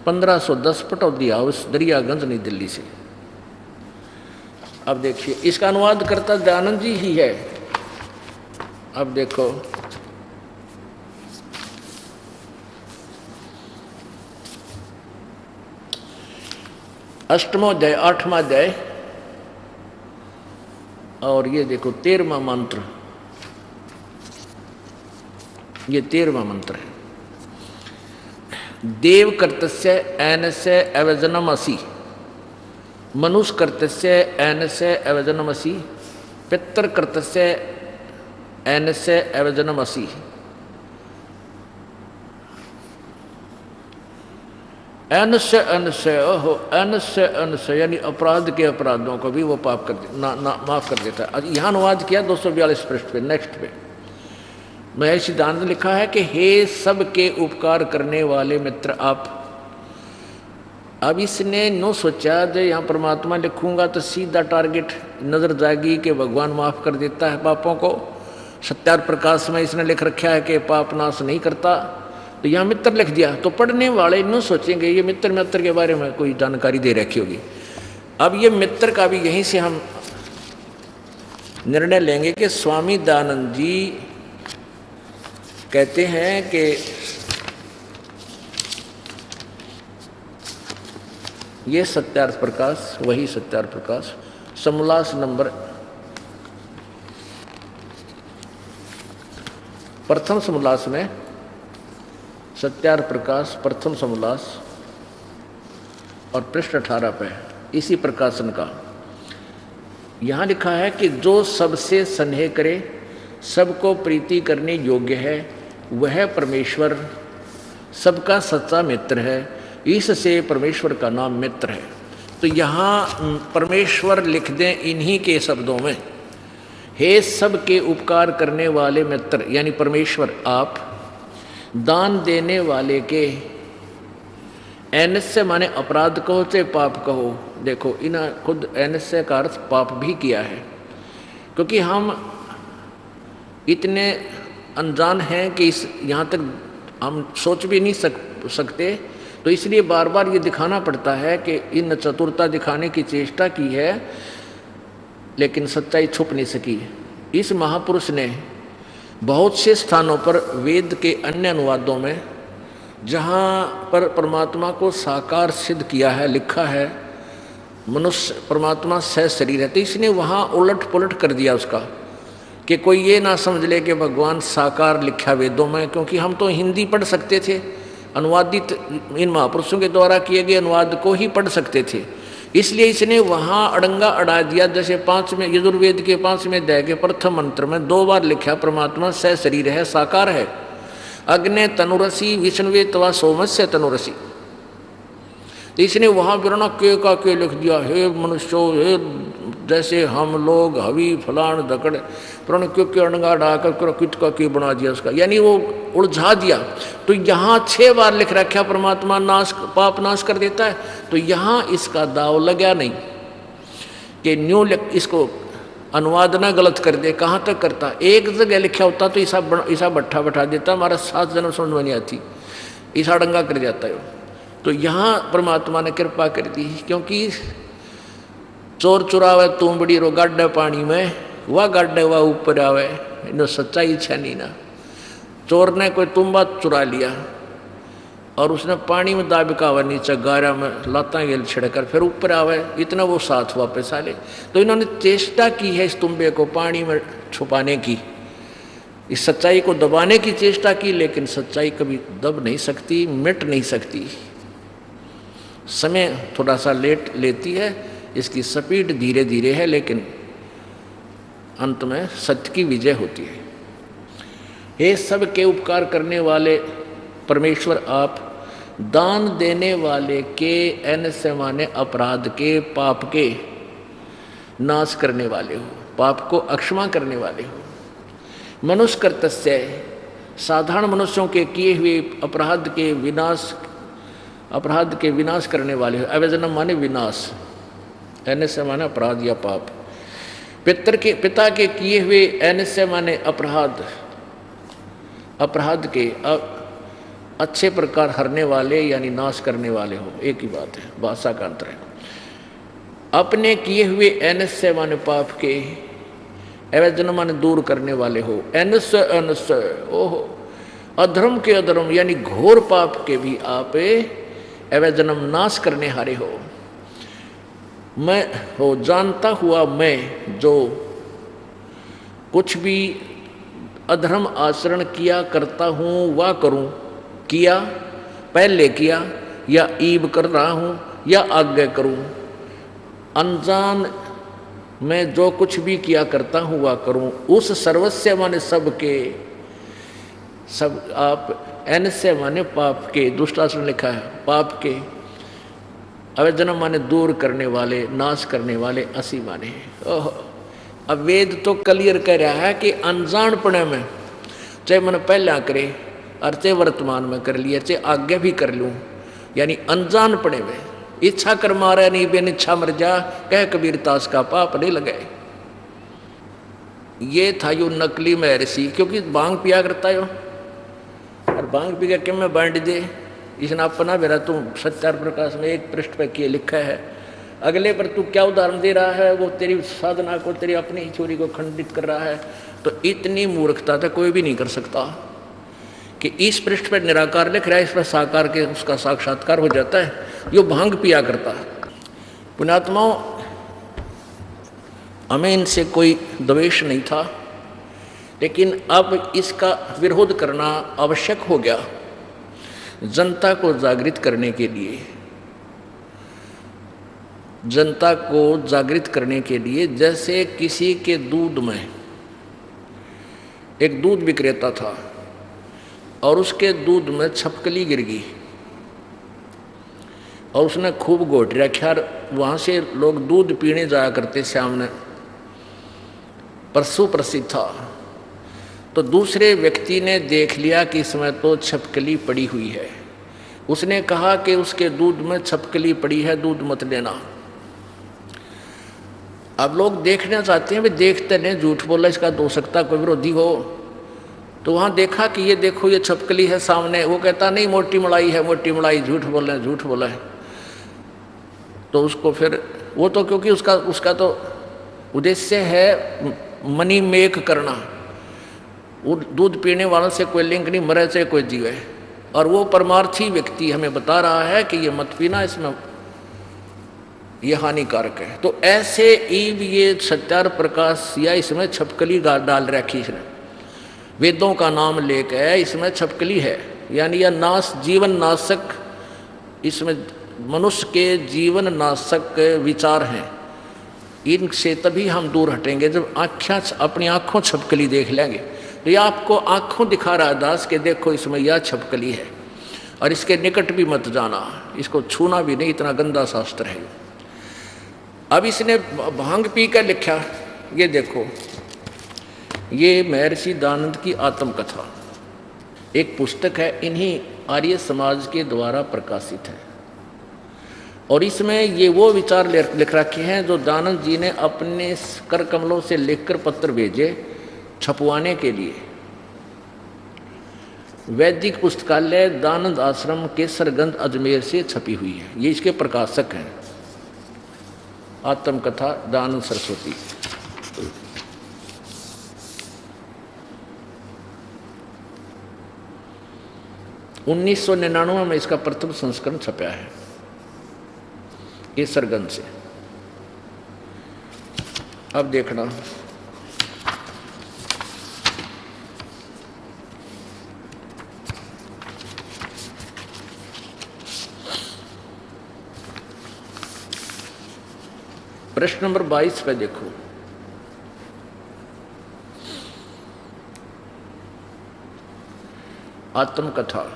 Speaker 1: 1510 Pataudi house Daryaganj नई दिल्ली से। अब देखिए इसका अनुवाद करता दयानंद जी ही है। अब देखो अष्टमों अध्याय 8वां अध्याय, और ये देखो 13वां मंत्र, ये 13वां मंत्र है। देव कर्तस्य एनस्य अवजनमसि, मनुष्य कर्तस्य एनस्य अवजनमसि, पितर कर्तस्य एनस्य अवजनमसि। अनस्य अनस्य, ओहो अनस्य अनस्य यानी अपराध के अपराधों को भी वो पाप कर माफ कर देता है। यहाँ अनुवाद किया 242 पृष्ठ पे, नेक्स्ट पे महर्षि दानंद ने लिखा है कि हे सबके उपकार करने वाले मित्र आप। अब इसने नो सोचा जो यहाँ परमात्मा लिखूंगा तो सीधा टारगेट नजर जाएगी कि भगवान माफ कर देता है पापों को। सत्यार प्रकाश में इसने लिख रखा है कि पाप नाश नहीं करता, तो यहाँ मित्र लिख दिया, तो पढ़ने वाले नो सोचेंगे ये मित्र के बारे में कोई जानकारी दे रखी होगी। अब ये मित्र का भी यहीं से हम निर्णय लेंगे कि स्वामी दयानंद जी कहते हैं कि ये सत्यार्थ प्रकाश, वही सत्यार्थ प्रकाश, समोल्लास नंबर प्रथम समोल्लास में सत्यार्थ प्रकाश प्रथम समोल्लास और पृष्ठ 18 पे इसी प्रकाशन का यहाँ लिखा है कि जो सबसे स्नेह करे सबको प्रीति करने योग्य है, वह परमेश्वर सबका सच्चा मित्र है, इससे परमेश्वर का नाम मित्र है। तो यहाँ परमेश्वर लिख दें इन्हीं के शब्दों में, हे सबके उपकार करने वाले मित्र, यानी परमेश्वर आप दान देने वाले के, एनस्य माने अपराध कहो चाहे पाप कहो, देखो इन खुद एनस्य का अर्थ पाप भी किया है, क्योंकि हम इतने अनजान हैं कि इस यहाँ तक हम सोच भी नहीं सकते, तो इसलिए बार बार ये दिखाना पड़ता है कि इन चतुरता दिखाने की चेष्टा की है, लेकिन सच्चाई छुप नहीं सकी। इस महापुरुष ने बहुत से स्थानों पर वेद के अन्य अनुवादों में जहाँ पर परमात्मा को साकार सिद्ध किया है, लिखा है मनुष्य परमात्मा सह शरीर है, तो इसने वहाँ उलट पुलट कर दिया उसका, कि कोई ये ना समझ ले कि भगवान साकार लिखा वेदों में, क्योंकि हम तो हिंदी पढ़ सकते थे, अनुवादित इन महापुरुषों के द्वारा किए गए अनुवाद को ही पढ़ सकते थे, इसलिए इसने वहाँ अड़ंगा अड़ा दिया। जैसे 5वें यजुर्वेद के 5वें अध्याय के प्रथम मंत्र में 2 बार लिखा परमात्मा सह शरीर है, साकार है, अग्ने तनुरसी विष्णुवे तवा सोमस्य तनुरसी, तो इसने वहाँ बिरना के का के लिख दिया, हे मनुष्यो, हे जैसे हम लोग हवी फलान दकड़ प्रण क्यों के अड़ंगा डाकर कित का के बना दिया उसका, यानी वो उलझा दिया। तो यहाँ 6 बार लिख रखा परमात्मा नाश पाप नाश कर देता है, तो यहाँ इसका दाव लगा नहीं कि न्यू इसको अनुवाद ना गलत कर दे, कहाँ तक करता, एक जगह लिखा होता तो ईसा भट्ठा बैठा देता, हमारा 7 जन्म समझ में नहीं आती, ईसा डंगा कर जाता है। तो यहाँ परमात्मा ने कृपा कर दी, क्योंकि चोर चुरावे तुमबड़ी रो गाड्डे पानी में, वह गाड्डे वह ऊपर आवे, इन सच्चाई इच्छा नहीं ना। चोर ने कोई तुम्बा चुरा लिया और उसने पानी में दाबिका हुआ नीचे गारा में लाता गेल छिड़कर फिर ऊपर आवे, इतना वो साथ वापस आ ले। तो इन्होंने चेष्टा की है इस तुम्बे को पानी में छुपाने की, इस सच्चाई को दबाने की चेष्टा की, लेकिन सच्चाई कभी दब नहीं सकती, मिट नहीं सकती, समय थोड़ा सा लेट लेती है, इसकी स्पीड धीरे धीरे है, लेकिन अंत में सत्य की विजय होती है। हे सबके उपकार करने वाले परमेश्वर आप दान देने वाले के, एन से माने अपराध के, पाप के नाश करने वाले हो, पाप को अक्षमा करने वाले हो। मनुष्य कर्तस्य, साधारण मनुष्यों के किए हुए अपराध के विनाश करने वाले हो। अवजनम माने विनाश, एन से माने अपराध या पाप। पिता के किए हुए, एन से माने अपराध के अच्छे प्रकार हरने वाले यानी नाश करने वाले हो, एक ही बात है, भाषा का अंतर है। अपने किए हुए, एन से माने पाप के, अवजनम माने दूर करने वाले हो। एन से ओहो, अधर्म के अधर्म यानी घोर पाप के भी आप अवजनम नाश करने हारे हो। मैं हो जानता हुआ मैं जो कुछ भी अधर्म आचरण किया करता हूँ वह करूँ, किया पहले किया या ईब कर रहा हूँ या आगे करूँ, अनजान मैं जो कुछ भी किया करता हूँ वह करूँ, उस सर्वस्व माने सबके, सब आप एन से माने पाप के, दुष्टाचरण लिखा है, पाप के, अवजनम माने दूर करने वाले, नाश करने वाले, असी माने। ओह, अब वेद तो क्लियर कह रहा है कि अनजानपणे में चाहे मन पहला करे और चाहे वर्तमान में कर लिया, चाहे आगे भी कर लूँ, यानी अनजानपणे में इच्छा कर मारे नहीं बेन इच्छा मर जा, कह कबीर ताश का पाप नहीं लगाए। ये था यो नकली महर्षि, क्योंकि भांग पिया करता है और भांग पी के मैं बांट दे, इसने अपना मेरा तू सत्यार प्रकाश में एक पृष्ठ पर किए लिखा है, अगले पर तू क्या उदाहरण दे रहा है, वो तेरी साधना को, तेरी अपनी ही चोरी को खंडित कर रहा है। तो इतनी मूर्खता तो कोई भी नहीं कर सकता कि इस पृष्ठ पर निराकार लिख रहा है, इस पर साकार के उसका साक्षात्कार हो जाता है, यो भांग पिया करता है। पुण्यात्माओं, हमें इनसे कोई द्वेष नहीं था, लेकिन अब इसका विरोध करना आवश्यक हो गया जनता को जागृत करने के लिए, जनता को जागृत करने के लिए। जैसे किसी के दूध में एक दूध विक्रेता था और उसके दूध में छपकली गिर गई और उसने खूब घोट रखा। वहाँ से लोग दूध पीने जाया करते सामने, परसों प्रसिद्ध था। तो दूसरे व्यक्ति ने देख लिया कि इसमें तो छपकली पड़ी हुई है। उसने कहा कि उसके दूध में छपकली पड़ी है, दूध मत लेना। अब लोग देखना चाहते हैं, वे देखते नहीं, झूठ बोला इसका हो सकता कोई विरोधी हो। तो वहाँ देखा कि ये देखो ये छपकली है सामने। वो कहता नहीं मोटी मलाई है, मोटी मलाई, झूठ बोल रहे हैं, झूठ बोला है। तो उसको फिर वो तो क्योंकि उसका तो उद्देश्य है मनी मेक करना। वो दूध पीने वालों से कोई लिंक नहीं, मरे से कोई जीवे। और वो परमार्थी व्यक्ति हमें बता रहा है कि ये मत पीना, इसमें ये हानिकारक है। तो ऐसे ईव ये सत्यार प्रकाश या इसमें छपकली डाल रखी इसने, वेदों का नाम लेकर इसमें छपकली है, यानी यह नाश जीवन नाशक, इसमें मनुष्य के जीवन नाशक विचार हैं। इनसे तभी हम दूर हटेंगे जब अपनी आँखों छपकली देख लेंगे। तो ये आपको आँखों दिखा रहा है दास के देखो इसमें यह छपकली है और इसके निकट भी मत जाना, इसको छूना भी नहीं, इतना गंदा शास्त्र है। अब इसने भांग पी कर लिखा, ये देखो, ये महर्षि दयानंद की आत्मकथा एक पुस्तक है, इन्हीं आर्य समाज के द्वारा प्रकाशित है। और इसमें ये वो विचार लिख रखे हैं जो दयानंद जी ने अपने कर कमलों से लिखकर पत्र भेजे छपवाने के लिए। वैदिक पुस्तकालय दयानंद आश्रम केसरगंज अजमेर से छपी हुई है। ये इसके प्रकाशक हैं, आत्मकथा दयानंद सरस्वती। उन्नीस 1999 में इसका प्रथम संस्करण छपा है केसरगंज से। अब देखना, प्रश्न नंबर 22 पे देखो, आत्मकथा।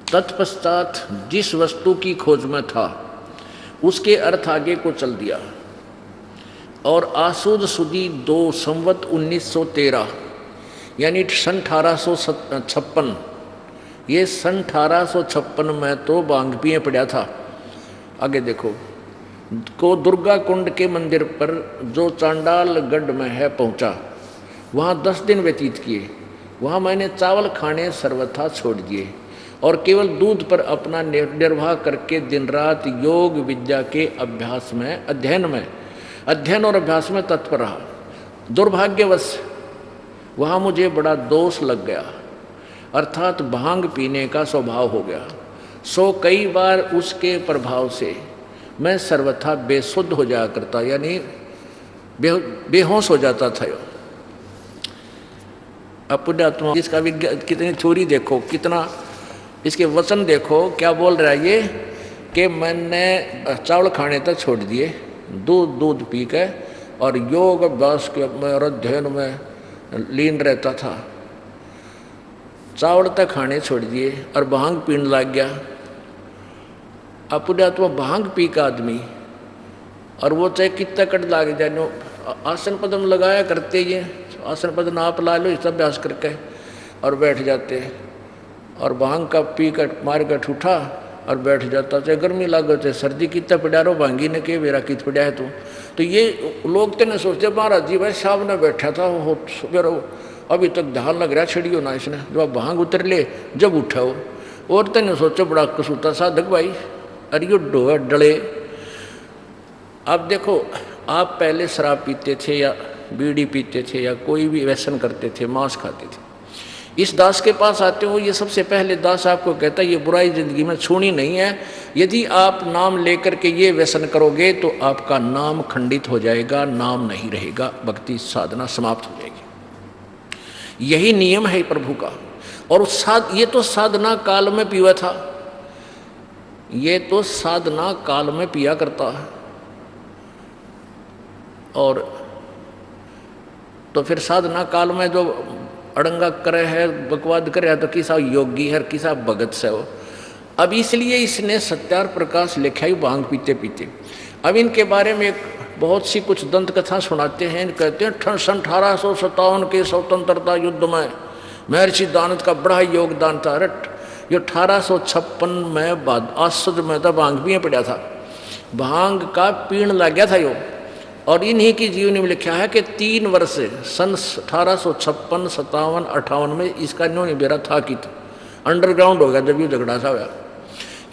Speaker 1: तत्पश्चात जिस वस्तु की खोज में था उसके अर्थ आगे को चल दिया और आसूद सुदी 2 संवत 1913 यानी सन 1856, ये सन 1856 में तो भांग पिए पड़ा था। आगे देखो, को दुर्गा कुंड के मंदिर पर जो चांडाल गढ़ में है पहुंचा, वहाँ 10 दिन व्यतीत किए। वहाँ मैंने चावल खाने सर्वथा छोड़ दिए और केवल दूध पर अपना निर्वाह करके दिन रात योग विद्या के अध्ययन और अभ्यास में तत्पर रहा। दुर्भाग्यवश वहाँ मुझे बड़ा दोष लग गया, अर्थात भांग पीने का स्वभाव हो गया। सो कई बार उसके प्रभाव से मैं सर्वथा बेसुध हो जाया करता, यानी बेहोश हो जाता था। अब पुण्यात्मा इसका विज्ञान कितनी चोरी देखो, कितना इसके वचन देखो, क्या बोल रहा है ये कि मैंने चावल खाने तक छोड़ दिए, दूध पी के और योग अभ्यास के और अध्ययन में लीन रहता था। चावल तक खाने छोड़ दिए और भांग पीने लग गया। अब पुण्यात्मा भांग पी का आदमी, और वो चाहे कितना कट लाग जाए, आसन पद्म लगाया करते, ये आसन पद्म आप ला लो इस अभ्यास करके और बैठ जाते, और भांग का पी कर मार कर उठा और बैठ जाता, चाहे गर्मी लागो चाहे सर्दी, कितना पड़ा रहो भांगी ने के मेरा कित पड़ा है तो ये लोग तो नहीं सोचते महाराज जी भाई सामने बैठा था वो अभी तक ध्यान लग रहा छड़ी हो ना इसने, जब भांग उतर ले जब उठा हो, और तो नहीं सोचो बड़ा कसूता साधक भाई, अरे यो डोए डले। अब देखो, आप पहले शराब पीते थे या बीड़ी पीते थे या कोई भी व्यसन करते थे, मांस खाते थे, इस दास के पास आते हो, ये सबसे पहले दास आपको कहता है ये बुराई जिंदगी में छूनी नहीं है। यदि आप नाम लेकर के ये व्यसन करोगे तो आपका नाम खंडित हो जाएगा, नाम नहीं रहेगा, भक्ति साधना समाप्त हो जाएगी। यही नियम है प्रभु का। और ये तो साधना काल में पिया था, ये तो साधना काल में पिया करता है। और तो फिर साधना काल में जो अड़ंगा करे है, बकवाद करे है, तो किसा योगी है, किसा भगत से हो। अब इसलिए इसने सत्यार प्रकाश लिखा ही भांग पीते पीते। अब इनके बारे में एक बहुत सी कुछ दंत कथा सुनाते हैं। कहते हैं सन 1857 के स्वतंत्रता युद्ध में महर्षि दानंद का बड़ा योगदान था। रट ये 1856 में बाद आसद में था, भांग पिए पड़ा था, भांग का पीण लग गया था यो। और इन्हीं की जीवनी में लिखा है कि 3 वर्ष सन 1856, 57, 58 में इसका इन्होंने बेरा था कि अंडरग्राउंड हो गया जब ये झगड़ा सा हुआ।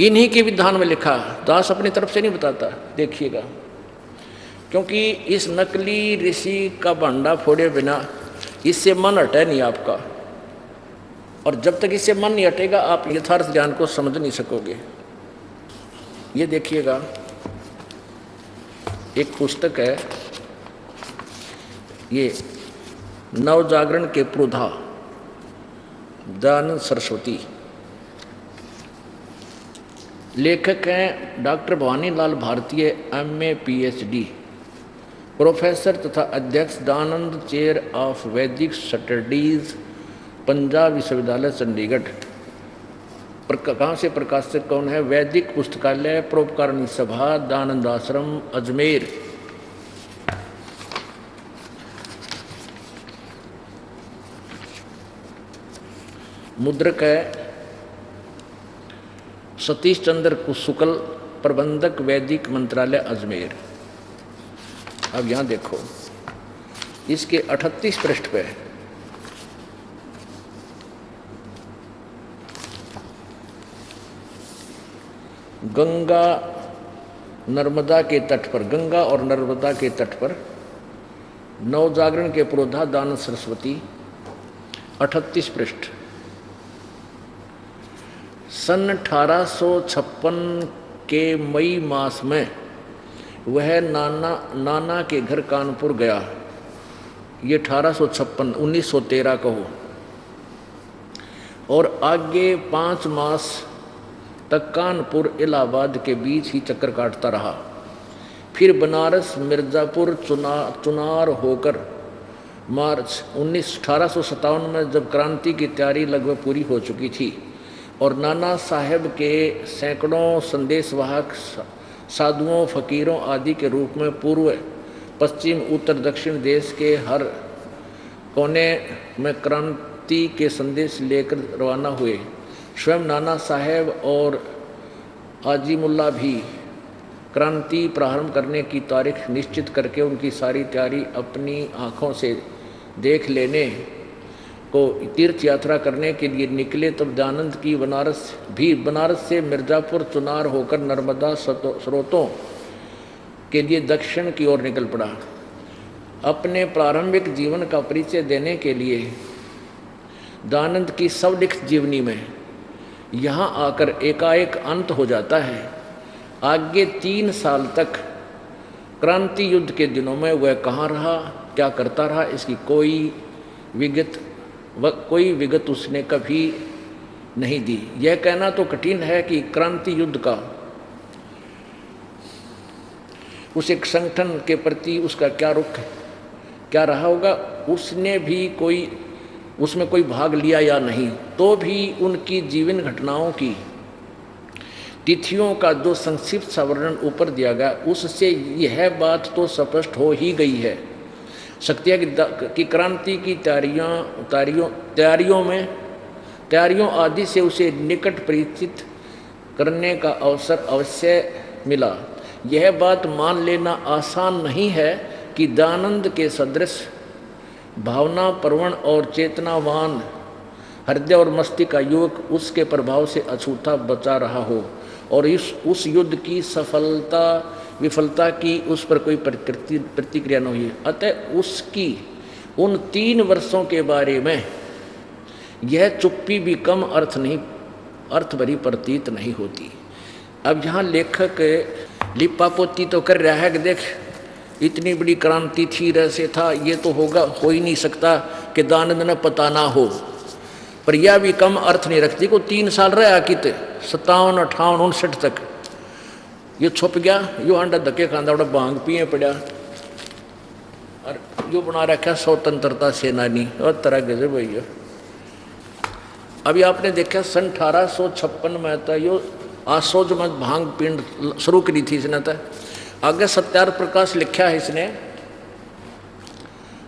Speaker 1: इन्हीं के विधान में लिखा, दास अपनी तरफ से नहीं बताता, देखिएगा, क्योंकि इस नकली ऋषि का भांडा फोड़े बिना इससे मन हटे नहीं आपका, और जब तक इससे मन नहीं हटेगा आप यथार्थ ज्ञान को समझ नहीं सकोगे। ये देखिएगा, एक पुस्तक है, ये नवजागरण के प्रोधा दयानंद सरस्वती, लेखक हैं डॉक्टर भवानी लाल भारतीय, MA PhD, प्रोफेसर तथा अध्यक्ष दयानंद चेयर ऑफ वैदिक स्टडीज, पंजाब विश्वविद्यालय चंडीगढ़। कहाँ से प्रकाशक कौन है? वैदिक पुस्तकालय, परोपकारिणी सभा, दयानंद आश्रम, अजमेर। मुद्रक है सतीश चंद्र शुक्ल, प्रबंधक वैदिक मंत्रालय अजमेर। अब यहाँ देखो, इसके 38 पृष्ठ पे गंगा नर्मदा के तट पर, गंगा और नर्मदा के तट पर नवजागरण के प्रोधा दयानंद सरस्वती, 38 पृष्ठ। सन 1856 के मई मास में वह नाना के घर कानपुर गया। ये 1856, 1913 का हो, और आगे 5 मास तक कानपुर इलाहाबाद के बीच ही चक्कर काटता रहा। फिर बनारस, मिर्ज़ापुर, चुनार होकर मार्च 1857 में जब क्रांति की तैयारी लगभग पूरी हो चुकी थी और नाना साहेब के सैकड़ों संदेशवाहक साधुओं, फकीरों आदि के रूप में पूर्व, पश्चिम, उत्तर, दक्षिण देश के हर कोने में क्रांति के संदेश लेकर रवाना हुए, स्वयं नाना साहेब और आजिमुल्ला भी क्रांति प्रारंभ करने की तारीख निश्चित करके उनकी सारी तैयारी अपनी आँखों से देख लेने को तीर्थ यात्रा करने के लिए निकले। तब दयानंद की बनारस से मिर्ज़ापुर, चुनार होकर नर्मदा स्रोतों के लिए दक्षिण की ओर निकल पड़ा। अपने प्रारंभिक जीवन का परिचय देने के लिए दयानंद की सवलिखित जीवनी में यहाँ आकर एकाएक अंत हो जाता है। आगे 3 साल तक क्रांति युद्ध के दिनों में वह कहाँ रहा, क्या करता रहा, इसकी कोई विगत उसने कभी नहीं दी। यह कहना तो कठिन है कि क्रांति युद्ध का उस एक संगठन के प्रति उसका क्या रुख, क्या रहा होगा, उसने भी उसमें कोई भाग लिया या नहीं। तो भी उनकी जीवन घटनाओं की तिथियों का जो संक्षिप्त सा वर्णन ऊपर दिया गया, उससे यह बात तो स्पष्ट हो ही गई है सकती है कि क्रांति की तैयारियों आदि से उसे निकट परिचित करने का अवसर अवश्य मिला। यह बात मान लेना आसान नहीं है कि दयानंद के सदृश भावना प्रवण और चेतनावान हृदय और मस्तिष्क का युवक उसके प्रभाव से अछूता बचा रहा हो और उस युद्ध की सफलता विफलता की उस पर कोई प्रतिक्रिया न हुई। अतः उसकी उन 3 वर्षों के बारे में यह चुप्पी भी कम अर्थ भरी प्रतीत नहीं होती। अब यहाँ लेखक लिपापोती तो कर रहा है कि देख इतनी बड़ी क्रांति थी, ऐसे था, ये तो हो ही नहीं सकता कि दयानंद ने पता ना हो, पर यह भी कम अर्थ नहीं रखती को 3 साल रहा कित 57, 58, 59 तक ये छुप गया, यो अंडा धक्के खांदा बड़ा भांग पिए पड़ा। और यो बना रखा स्वतंत्रता सेनानी और तरह के से भैया। अभी आपने देखा सन 1856 में था यो आसोज में भांग पीण शुरू करी थी इसने। था आगे सत्यार्थ प्रकाश लिखा है इसने,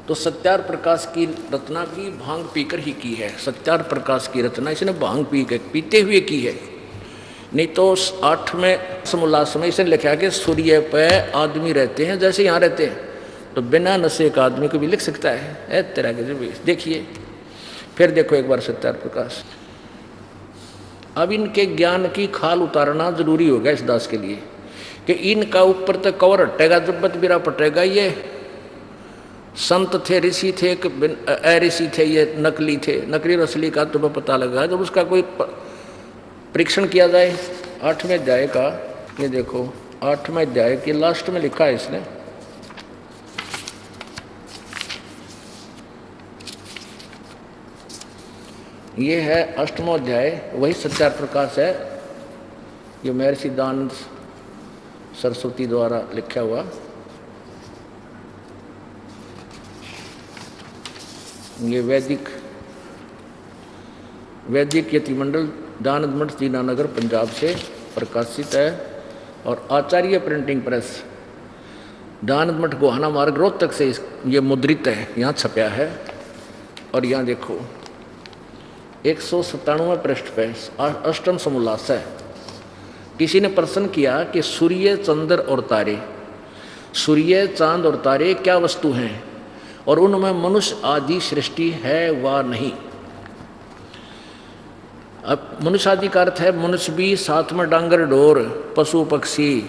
Speaker 1: तो सत्यार्थ प्रकाश की रचना भी भांग पीकर ही की है। सत्यार्थ प्रकाश की रचना इसने भांग पीते हुए की है। नहीं तो 8वें समोल्लास में इसने लिखा कि सूर्य पे आदमी रहते हैं जैसे यहाँ रहते हैं, तो बिना नशे का आदमी को भी लिख सकता है। ऐ तरह के देखिए, फिर देखो एक बार सत्यार्थ प्रकाश। अब इनके ज्ञान की खाल उतारना जरूरी होगा इस दास के लिए कि इनका ऊपर तक कवर हटेगा, जब्बत बिरा पटेगा। ये संत थे, ऋषि थे कि ऋषि थे, ये नकली थे, नकली और असली का तो पता लगा जब उसका कोई परीक्षण किया जाए। 8वें अध्याय का ये देखो, 8वें अध्याय के लास्ट में लिखा है इसने, ये है 8वां अध्याय, वही सत्यार्थ प्रकाश है, ये महर्षि दयानंद सरस्वती द्वारा लिखा हुआ। ये वैदिक यतिमंडल दयानंद मठ दीनानगर पंजाब से प्रकाशित है और आचार्य प्रिंटिंग प्रेस दयानंद मठ गोहाना मार्ग रोहतक से ये मुद्रित है, यहाँ छपया है। और यहाँ देखो 197वें पृष्ठ पे 8वां समोल्लास है। किसी ने प्रश्न किया कि सूर्य, चंद्र और तारे, सूर्य, चांद और तारे क्या वस्तु हैं और उनमें मनुष्य आदि सृष्टि है व नहीं। अब मनुष्य आदि का अर्थ है मनुष्य भी, साथ में डांगर डोर, पशु पक्षी,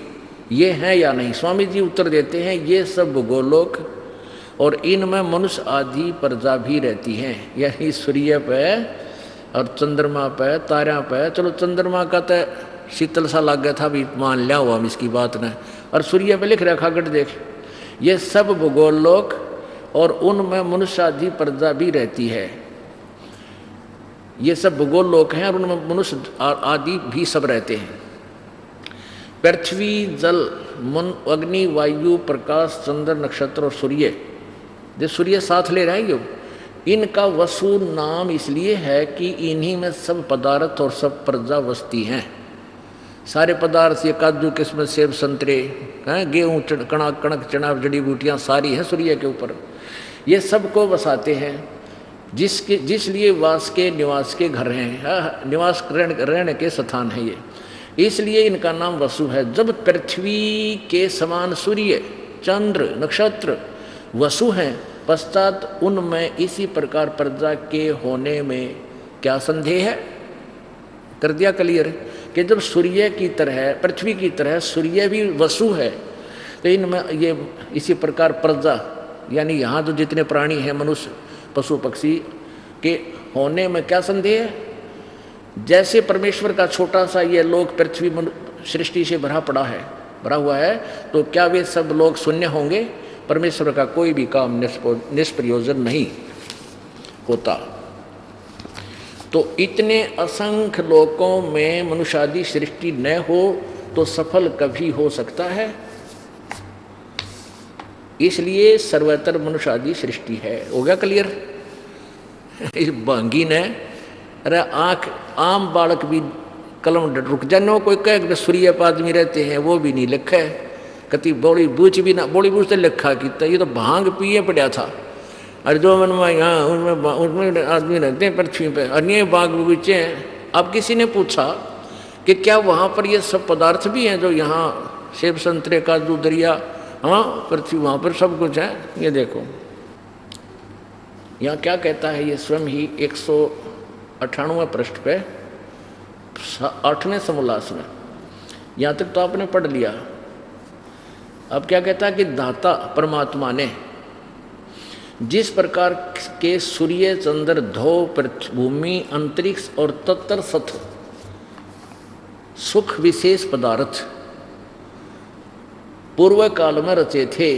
Speaker 1: ये हैं या नहीं। स्वामी जी उत्तर देते हैं ये सब भूगोलोक और इनमें मनुष्य आदि प्रजा भी रहती हैं। यानी सूर्य पे और चंद्रमा पे, तारा पे, चलो चंद्रमा का तो शीतल सा लग गया था, भी मान लिया हुआ हम इसकी बात ने, और सूर्य पे लिख रखा गट देख, ये सब भूगोलोक और उनमें मनुष्य आदि प्रजा भी रहती है। ये सब भूगोल लोक हैं और उनमें मनुष्य आदि भी सब रहते हैं। पृथ्वी, जल, मन, अग्नि, वायु, प्रकाश, चंद्र, नक्षत्र और सूर्य, जो सूर्य साथ ले रहा है यो, इनका वसु नाम इसलिए है कि इन्हीं में सब पदार्थ और सब प्रजा वसती हैं। सारे पदार्थ, ये काजू, किस्मत, सेब, संतरे, गेहूँ, कणक, चना, जड़ी बूटियाँ सारी हैं सूर्य के ऊपर। ये सबको बसाते हैं, जिसलिए वास के निवास के घर हैं, निवास रहने के स्थान है ये, इसलिए इनका नाम वसु है। जब पृथ्वी के समान सूर्य, चंद्र, नक्षत्र वसु हैं, पश्चात उनमें इसी प्रकार प्रजा के होने में क्या संदेह है। कर दिया क्लियर कि जब सूर्य की तरह, पृथ्वी की तरह सूर्य भी वसु है, तो इनमें ये इसी प्रकार प्रजा, यानी यहाँ जो जितने प्राणी हैं, मनुष्य, पशु पक्षी के होने में क्या संदेह है। जैसे परमेश्वर का छोटा सा ये लोक पृथ्वी सृष्टि से भरा हुआ है, तो क्या वे सब लोग शून्य होंगे। परमेश्वर का कोई भी काम निष्प्रयोजन नहीं होता। तो इतने असंख्य लोकों में मनुष्यादि सृष्टि न हो तो सफल कभी हो सकता है। इसलिए सर्वत्र मनुष्यादि सृष्टि है। हो गया क्लियर। इस भांगी ने, अरे आंख आम बालक भी कलम रुक जानो, कोई कह सूर्य पर आदमी रहते हैं वो भी नहीं लिखा है, कति बोली बूझ भी ना, बोली बूझ तो लिखा कि ये तो भांग पिए पड़ा था। और जो मन में यहाँ उसमें आदमी रहते हैं पृथ्वी पे, अन्य बाग बगीचे हैं। अब किसी ने पूछा कि क्या वहाँ पर ये सब पदार्थ भी हैं जो यहाँ सेब, संतरे, काजू, दरिया, हाँ पृथ्वी वहाँ पर सब कुछ है। ये देखो यहाँ क्या कहता है, ये स्वयं ही 198वें पृष्ठ पे 8वें समोल्लास में, यहाँ तक तो आपने पढ़ लिया। अब क्या कहता है कि दाता परमात्मा ने जिस प्रकार के सूर्य, चंद्र, ध्रुव, पृथ्वी, भूमि, अंतरिक्ष और तत्तर सत सुख विशेष पदार्थ पूर्व काल में रचे थे,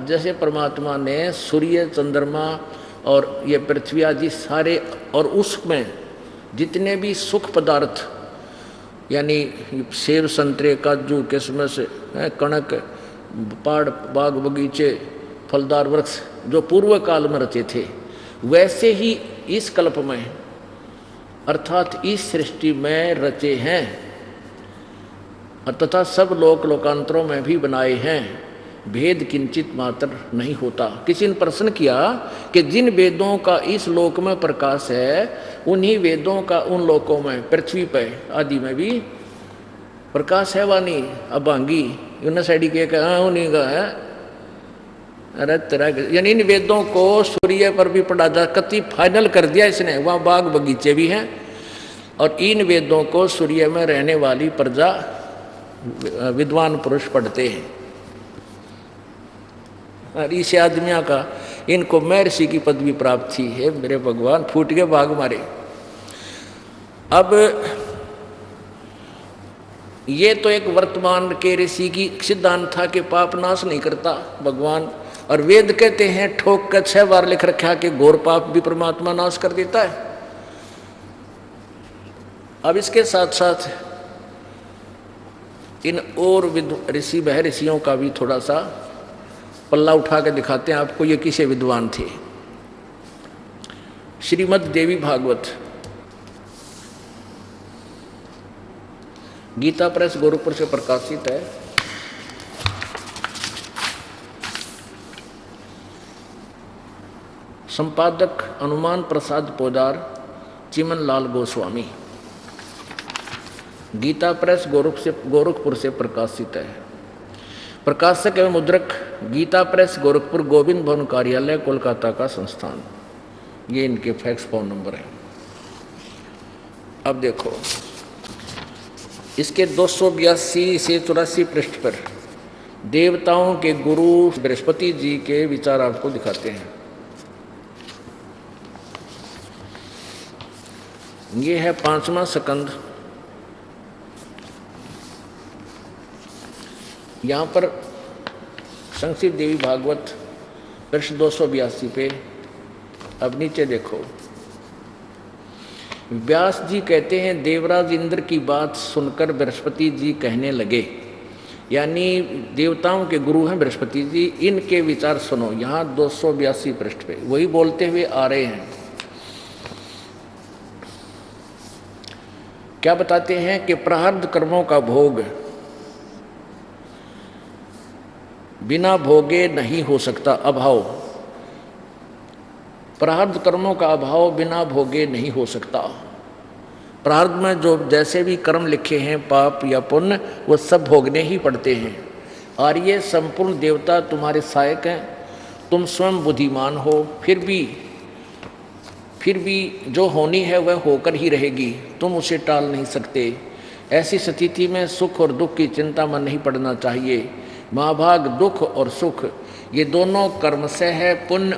Speaker 1: जैसे परमात्मा ने सूर्य, चंद्रमा और ये पृथ्वी आदि सारे और उसमें जितने भी सुख पदार्थ, यानी सेब, संतरे, काजू, किशमिश, कणक, पहाड़, बाग, बगीचे, फलदार वृक्ष जो पूर्व काल में रचे थे, वैसे ही इस कल्प में अर्थात इस सृष्टि में रचे हैं और तथा सब लोक लोकांतरों में भी बनाए हैं। भेद किंचित मात्र नहीं होता। किसी ने प्रश्न किया कि जिन वेदों का इस लोक में प्रकाश है, उन्हीं वेदों का उन लोकों में, पृथ्वी पर आदि में भी प्रकाश है वानी अभांगी यून साइडी के उन्हीं का है। अरे तरह यानी इन वेदों को सूर्य पर भी पढ़ा जा, कति फाइनल कर दिया इसने। वहाँ बाग बगीचे भी हैं और इन वेदों को सूर्य में रहने वाली प्रजा विद्वान पुरुष पढ़ते हैं। और इस आदमियों का इनको महर्षि की पदवी प्राप्त थी। है मेरे भगवान, फूट के भाग मारे। अब ये तो एक वर्तमान के ऋषि की सिद्धांत था कि पाप नाश नहीं करता भगवान, और वेद कहते हैं ठोक कर 6 बार लिख रखा कि घोर पाप भी परमात्मा नाश कर देता है। अब इसके साथ साथ इन और ऋषि बह ऋषियों का भी थोड़ा सा पल्ला उठा के दिखाते हैं आपको, ये किसे विद्वान थे। श्रीमद् देवी भागवत, गीता प्रेस गोरखपुर से प्रकाशित है। संपादक हनुमान प्रसाद पोदार, चिमन लाल गोस्वामी। गीता प्रेस गोरखपुर से प्रकाशित है। प्रकाशक एवं मुद्रक गीता प्रेस गोरखपुर, गोविंद भवन कार्यालय, कोलकाता का संस्थान। ये इनके फैक्स फोन नंबर है। अब देखो इसके 282 से 84 पृष्ठ पर देवताओं के गुरु बृहस्पति जी के विचार आपको दिखाते हैं। ये है 5वां स्कंद। यहाँ पर संक्षिप्त देवी भागवत पृष्ठ 282 पे। अब नीचे देखो, व्यास जी कहते हैं देवराज इंद्र की बात सुनकर बृहस्पति जी कहने लगे, यानी देवताओं के गुरु हैं बृहस्पति जी, इनके विचार सुनो। यहाँ 282 पृष्ठ पे वही बोलते हुए आ रहे हैं। क्या बताते हैं कि प्रारब्ध कर्मों का भोग बिना भोगे नहीं हो सकता। अभाव, प्रारब्ध कर्मों का अभाव बिना भोगे नहीं हो सकता। प्रारब्ध में जो जैसे भी कर्म लिखे हैं, पाप या पुण्य, वो सब भोगने ही पड़ते हैं। और ये संपूर्ण देवता तुम्हारे सहायक हैं। तुम स्वयं बुद्धिमान हो, फिर भी जो होनी है वह होकर ही रहेगी, तुम उसे टाल नहीं सकते। ऐसी स्थिति में सुख और दुख की चिंता में नहीं पड़ना चाहिए। महाभाग दुख और सुख ये दोनों कर्म से है। पुण्य